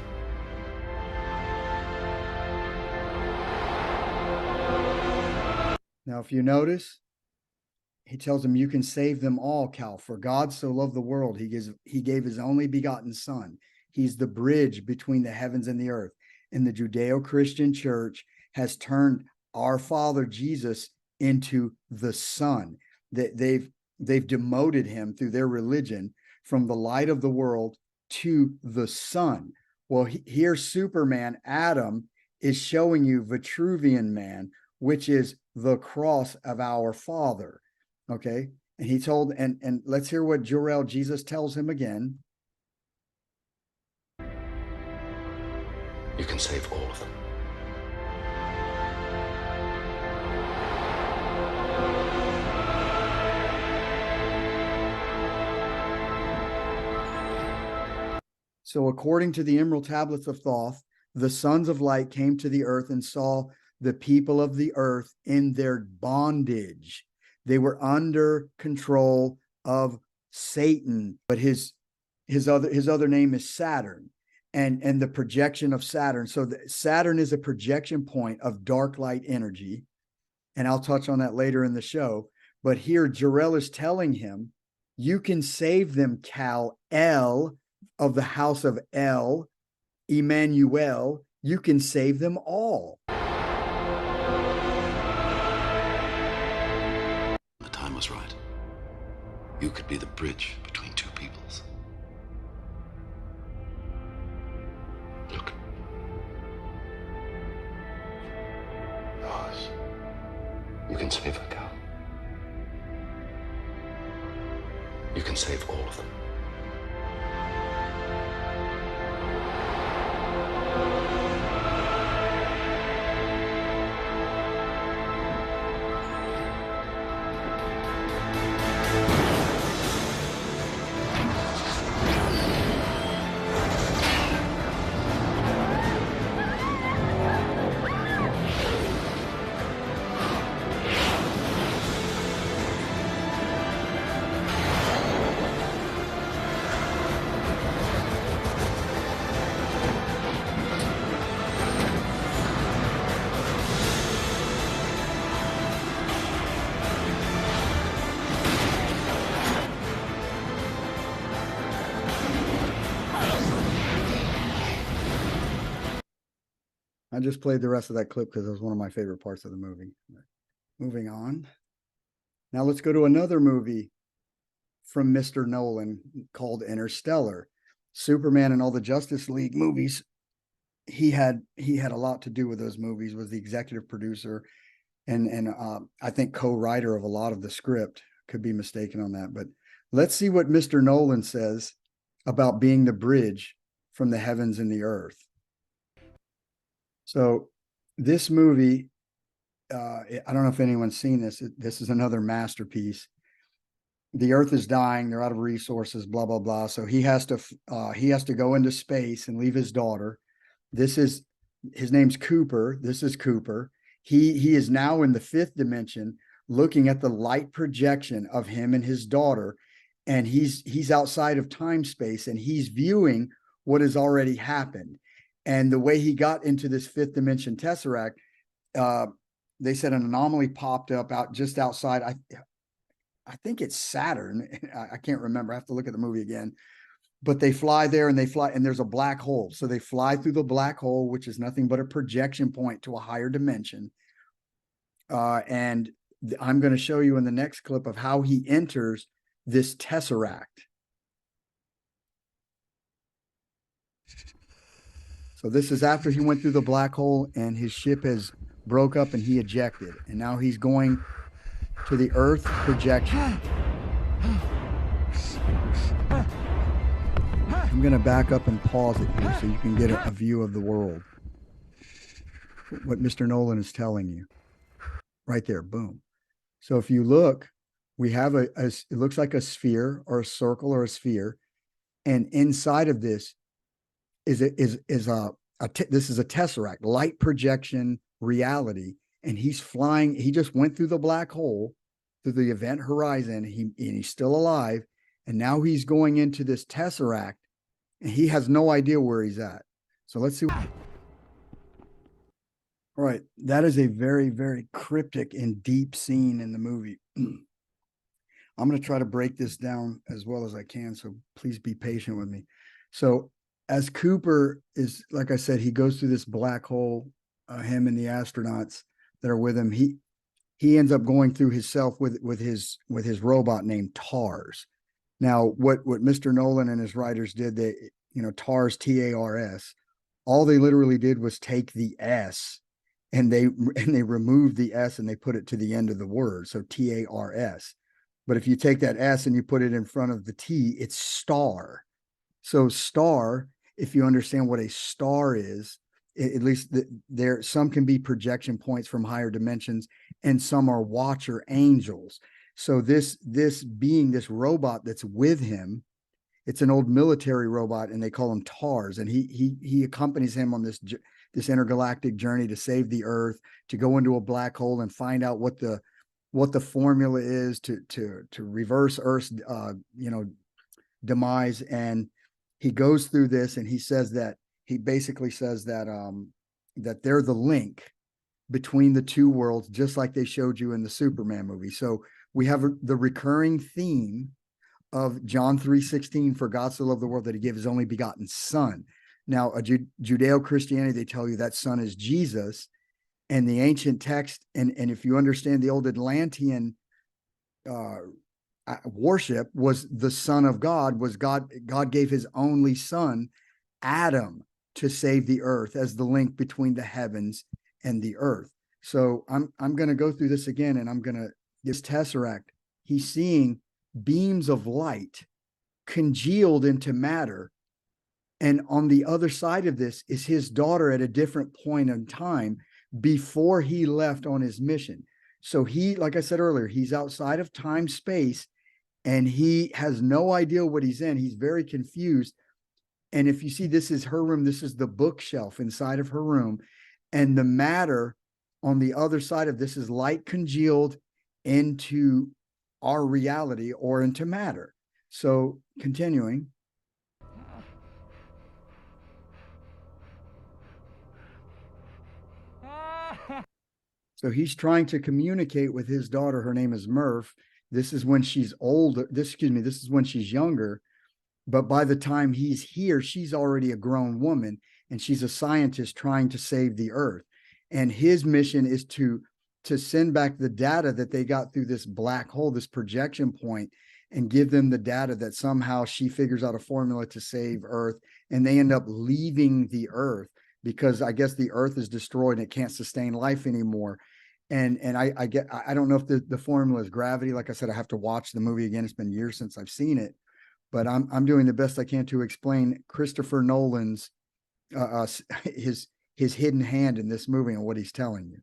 Now, if you notice, he tells them, you can save them all, Cal. For God so loved the world, he gave his only begotten son. He's the bridge between the heavens and the earth. And the Judeo-Christian church has turned our Father Jesus into the Son. They've they've demoted him through their religion from the light of the world to the sun. Well, here Superman, Adam, is showing you Vitruvian Man, which is the cross of our Father. Okay. And he told, and let's hear what Jor-El Jesus tells him again. You can save all of them. So according to the Emerald Tablets of Thoth, the sons of light came to the earth and saw the people of the earth in their bondage. They were under control of Satan, but his other name is Saturn, and the projection of Saturn. So Saturn is a projection point of dark light energy, and I'll touch on that later in the show. But here Jor-El is telling him, you can save them, Kal-El, of the house of El, Emmanuel, you can save them all. The time was right. You could be the bridge between two peoples. Look. Yours. You can save her, Cal. You can save all of them. I just played the rest of that clip because it was one of my favorite parts of the movie. Moving on. Now let's go to another movie from Mr. Nolan called Interstellar. Superman and all the Justice League movies. He had a lot to do with those movies, was the executive producer and I think co-writer of a lot of the script. Could be mistaken on that. But let's see what Mr. Nolan says about being the bridge from the heavens and the earth. So this movie, I don't know if anyone's seen this. This is another masterpiece. The earth is dying. They're out of resources, blah, blah, blah. So he has to go into space and leave his daughter. His name's Cooper. This is Cooper. He is now in the fifth dimension looking at the light projection of him and his daughter. And he's outside of time space and he's viewing what has already happened. And the way he got into this fifth dimension tesseract, they said an anomaly popped up just outside. I think it's Saturn. I can't remember. I have to look at the movie again. But they fly there and there's a black hole. So they fly through the black hole, which is nothing but a projection point to a higher dimension. And I'm going to show you in the next clip of how he enters this tesseract. So this is after he went through the black hole and his ship has broke up and he ejected. And now he's going to the Earth projection. I'm going to back up and pause it here so you can get a view of the world. What Mr. Nolan is telling you. Right there, boom. So if you look, we have it looks like a sphere or a circle or a sphere. And inside of this this is a tesseract, light projection reality. And he's flying. He just went through the black hole, through the event horizon. And he's still alive. And now he's going into this tesseract and he has no idea where he's at. So let's see. All right. That is a very, very cryptic and deep scene in the movie. I'm going to try to break this down as well as I can. So please be patient with me. So as Cooper is, like I said, he goes through this black hole, him and the astronauts that are with him. he ends up going through himself with his robot named TARS. Now, what Mr. Nolan and his writers did, they, TARS, TARS, all they literally did was take the S and they removed the S and they put it to the end of the word. So TARS. But if you take that S and you put it in front of the T, it's star. So star, if you understand what a star is, at least there, some can be projection points from higher dimensions and some are watcher angels. So this being, this robot that's with him, it's an old military robot and they call him TARS, and he accompanies him on this intergalactic journey to save the Earth, to go into a black hole and find out what the formula is to reverse Earth's demise. And he goes through this and he basically says that that they're the link between the two worlds, just like they showed you in the Superman movie. So we have the recurring theme of John 3:16, for God so loved the world that he gave his only begotten son. Now, a Judeo-Christianity, they tell you that son is Jesus, and the ancient text, and if you understand the old Atlantean worship, was the son of God, was God gave his only son, Adam, to save the earth as the link between the heavens and the earth. So I'm going to go through this again, and I'm going to, this tesseract, he's seeing beams of light congealed into matter. And on the other side of this is his daughter at a different point in time before he left on his mission. So he, like I said earlier, he's outside of time, space, and he has no idea what he's in. He's very confused. And if you see, this is her room. This is the bookshelf inside of her room. And the matter on the other side of this is light congealed into our reality or into matter. So continuing. So he's trying to communicate with his daughter. Her name is Murph. This is when she's older. This is when she's younger. But by the time he's here, she's already a grown woman and she's a scientist trying to save the earth. And his mission is to send back the data that they got through this black hole, this projection point, and give them the data that somehow she figures out a formula to save Earth. And they end up leaving the Earth because I guess the Earth is destroyed and it can't sustain life anymore. And I don't know if the formula is gravity. Like I said, I have to watch the movie again. It's been years since I've seen it, but I'm doing the best I can to explain Christopher Nolan's his hidden hand in this movie and what he's telling you.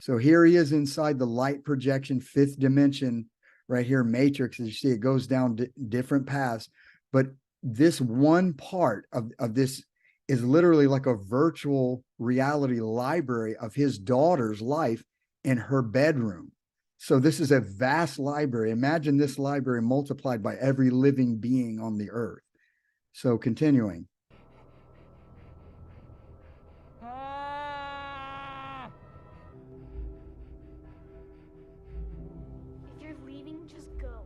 So here he is inside the light projection, fifth dimension, right here, matrix. As you see, it goes down different paths, but this one part of this is literally like a virtual reality library of his daughter's life in her bedroom. So this is a vast library. Imagine this library multiplied by every living being on the earth. So continuing. If you're leaving, just go.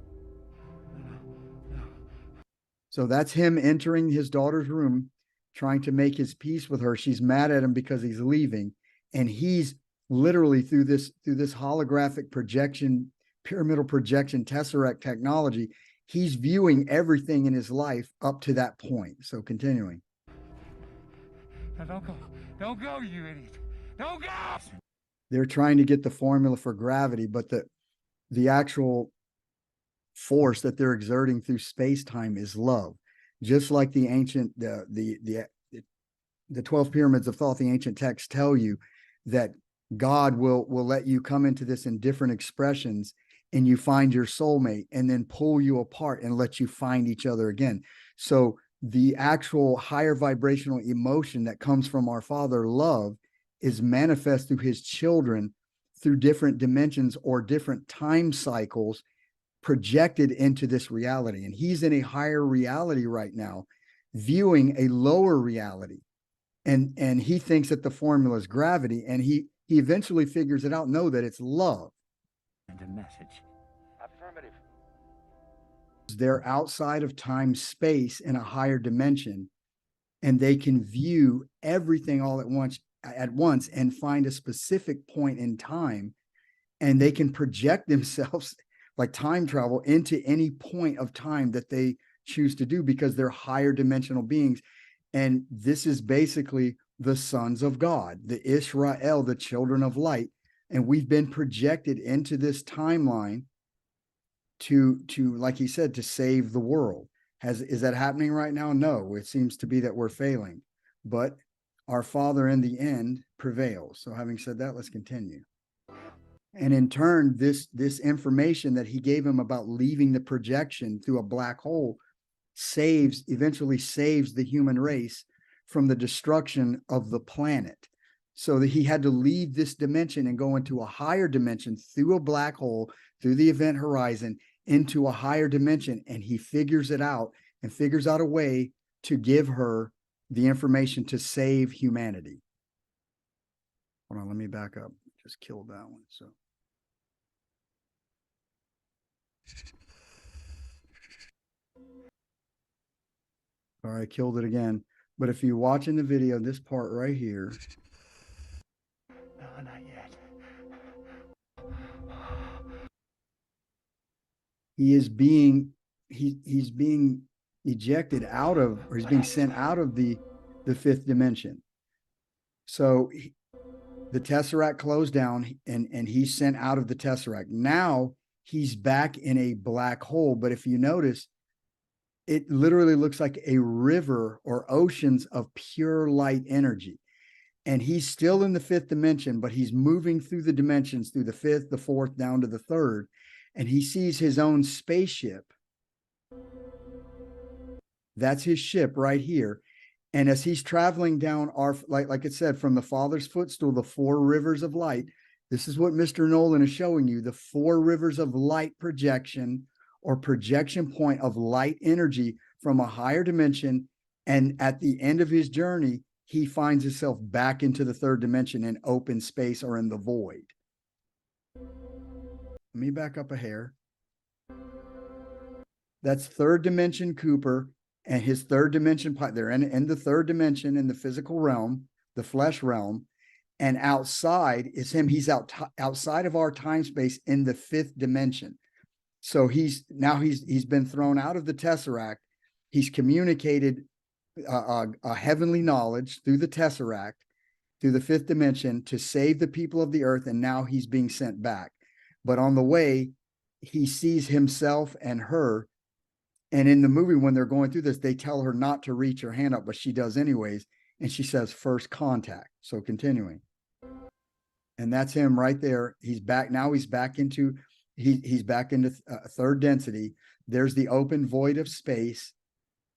So that's him entering his daughter's room, trying to make his peace with her. She's mad at him because he's leaving. And he's literally through this holographic projection, pyramidal projection, tesseract technology, he's viewing everything in his life up to that point. So continuing. Now don't go. Don't go, you idiot. Don't go! They're trying to get the formula for gravity, but the actual force that they're exerting through space-time is love. Just like the ancient, the 12 pyramids of thought, the ancient texts tell you that God will let you come into this in different expressions and you find your soulmate and then pull you apart and let you find each other again. So the actual higher vibrational emotion that comes from our Father, love, is manifest through his children through different dimensions or different time cycles projected into this reality. And he's in a higher reality right now, viewing a lower reality. And he thinks that the formula is gravity, and he eventually figures it out, know that it's love. And a message. Affirmative. They're outside of time, space in a higher dimension, and they can view everything all at once at once and find a specific point in time, and they can project themselves like time travel into any point of time that they choose to do, because they're higher dimensional beings. And this is basically the sons of God, the Israel, the children of light. And we've been projected into this timeline to like he said, to save the world. Is that happening right now? No, it seems to be that we're failing, but our Father in the end prevails. So having said that, let's continue. And in turn, this information that he gave him about leaving the projection through a black hole eventually saves the human race from the destruction of the planet. So that he had to leave this dimension and go into a higher dimension through a black hole, through the event horizon, into a higher dimension. And he figures it out and figures out a way to give her the information to save humanity. Hold on, let me back up. Just killed that one. So. All right, killed it again. But if you're watching the video, this part right here. No, not yet. He's being ejected out of, or he's being sent out of the fifth dimension. So the Tesseract closed down, and he's sent out of the Tesseract. Now he's back in a black hole. But if you notice, it literally looks like a river or oceans of pure light energy. And he's still in the fifth dimension, but he's moving through the dimensions, through the fifth, the fourth, down to the third. And he sees his own spaceship. That's his ship right here. And as he's traveling down like it said, from the Father's footstool, the four rivers of light, this is what Mr. Nolan is showing you, the four rivers of light projection, or projection point of light energy from a higher dimension. And at the end of his journey, he finds himself back into the third dimension in open space, or in the void. Let me back up a hair. That's third dimension Cooper and his third dimension. They're in the third dimension, in the physical realm, the flesh realm. And outside is him. He's outside of our time space in the fifth dimension. So he's been thrown out of the Tesseract. He's communicated a heavenly knowledge through the Tesseract, through the fifth dimension, to save the people of the earth. And now he's being sent back. But on the way, he sees himself and her. And in the movie, when they're going through this, they tell her not to reach her hand up, but she does anyways. And she says, first contact. So continuing. And that's him right there. He's back. Now he's back into he's back into third density. There's the open void of space,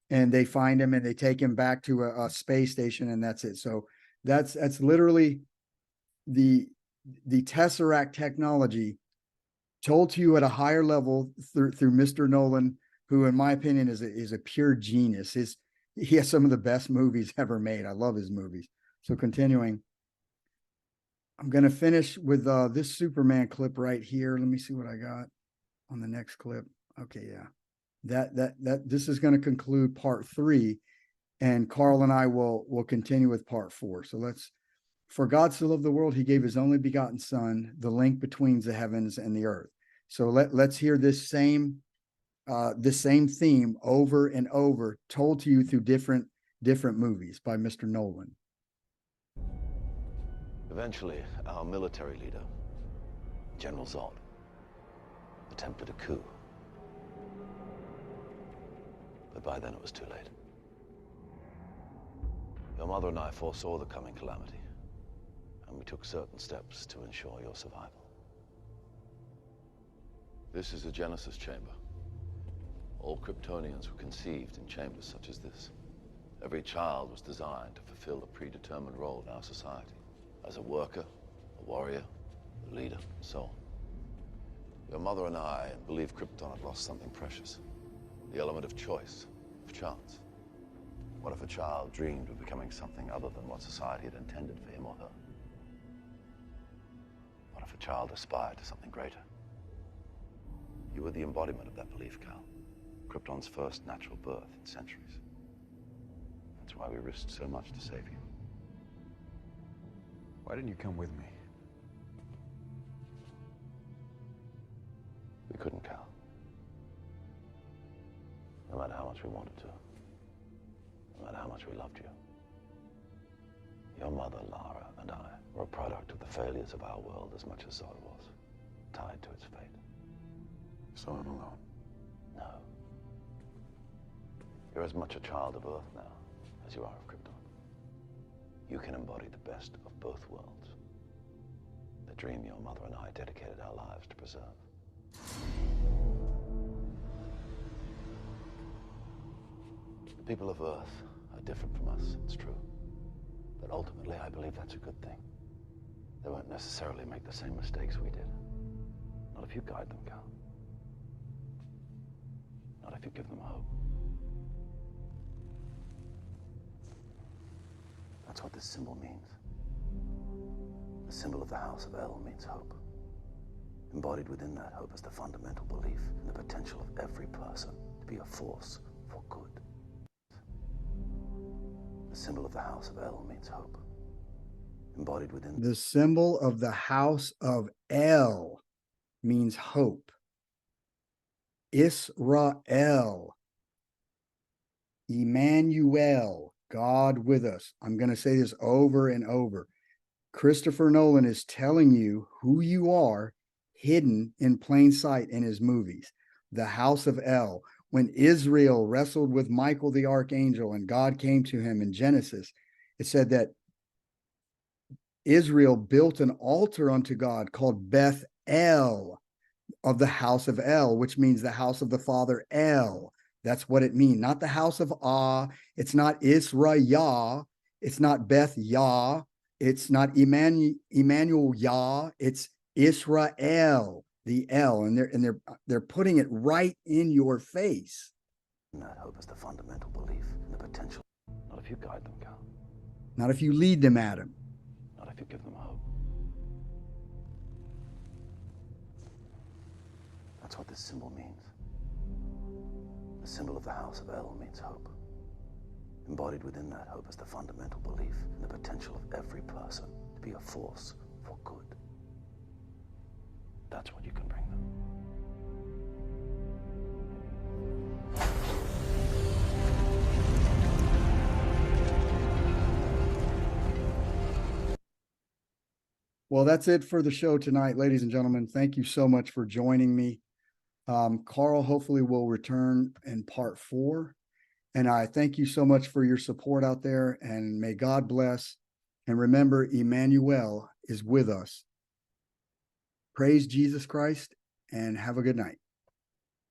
and they find him and they take him back to a space station, and that's it. So that's literally the Tesseract technology told to you at a higher level through Mr. Nolan, who in my opinion is a pure genius. He has some of the best movies ever made. I love his movies. So continuing. I'm going to finish with this Superman clip right here. Let me see what I got on the next clip. Okay, yeah. This is going to conclude part 3, and Carl and I will continue with part 4. So for God so loved the world, he gave his only begotten son, the link between the heavens and the earth. So let's hear this same theme over and over, told to you through different movies by Mr. Nolan. Eventually, our military leader, General Zod, attempted a coup. But by then it was too late. Your mother and I foresaw the coming calamity, and we took certain steps to ensure your survival. This is a Genesis chamber. All Kryptonians were conceived in chambers such as this. Every child was designed to fulfill a predetermined role in our society. As a worker, a warrior, a leader, and so on. Your mother and I believe Krypton had lost something precious. The element of choice, of chance. What if a child dreamed of becoming something other than what society had intended for him or her? What if a child aspired to something greater? You were the embodiment of that belief, Cal. Krypton's first natural birth in centuries. That's why we risked so much to save you. Why didn't you come with me? We couldn't, Cal. No matter how much we wanted to. No matter how much we loved you. Your mother, Lara, and I were a product of the failures of our world as much as Zod was, tied to its fate. So I'm alone. No. You're as much a child of Earth now as you are of Krypton. You can embody the best of both worlds. The dream your mother and I dedicated our lives to preserve. The people of Earth are different from us, it's true. But ultimately, I believe that's a good thing. They won't necessarily make the same mistakes we did. Not if you guide them, Cal. Not if you give them hope. That's what this symbol means. The symbol of the House of El means hope. Embodied within that hope is the fundamental belief in the potential of every person to be a force for good. The symbol of the House of El means hope. Embodied within The symbol of the House of El means hope. Israel. Emmanuel, God with us. I'm going to say this over and over. Christopher Nolan is telling you who you are hidden in plain sight in his movies. The House of El. When Israel wrestled with Michael the archangel and God came to him in Genesis, it said that Israel built an altar unto God called Beth El of the House of El, which means the house of the father El. That's what it means. Not the house of Ah. It's not Israel. It's not Beth Yah. It's not Emmanuel Yah. It's Israel, the El, and they're putting it right in your face. that hope is the fundamental belief in the potential. Not if you guide them, Cal. Not if you lead them, Adam. Not if you give them hope. That's what this symbol means. The symbol of the House of El means hope. Embodied within that hope is the fundamental belief in the potential of every person to be a force for good. That's what you can bring them. Well, that's it for the show tonight, ladies and gentlemen. Thank you so much for joining me. Carl hopefully will return in part 4. And I thank you so much for your support out there, and may God bless. And remember, Emmanuel is with us. Praise Jesus Christ, and have a good night.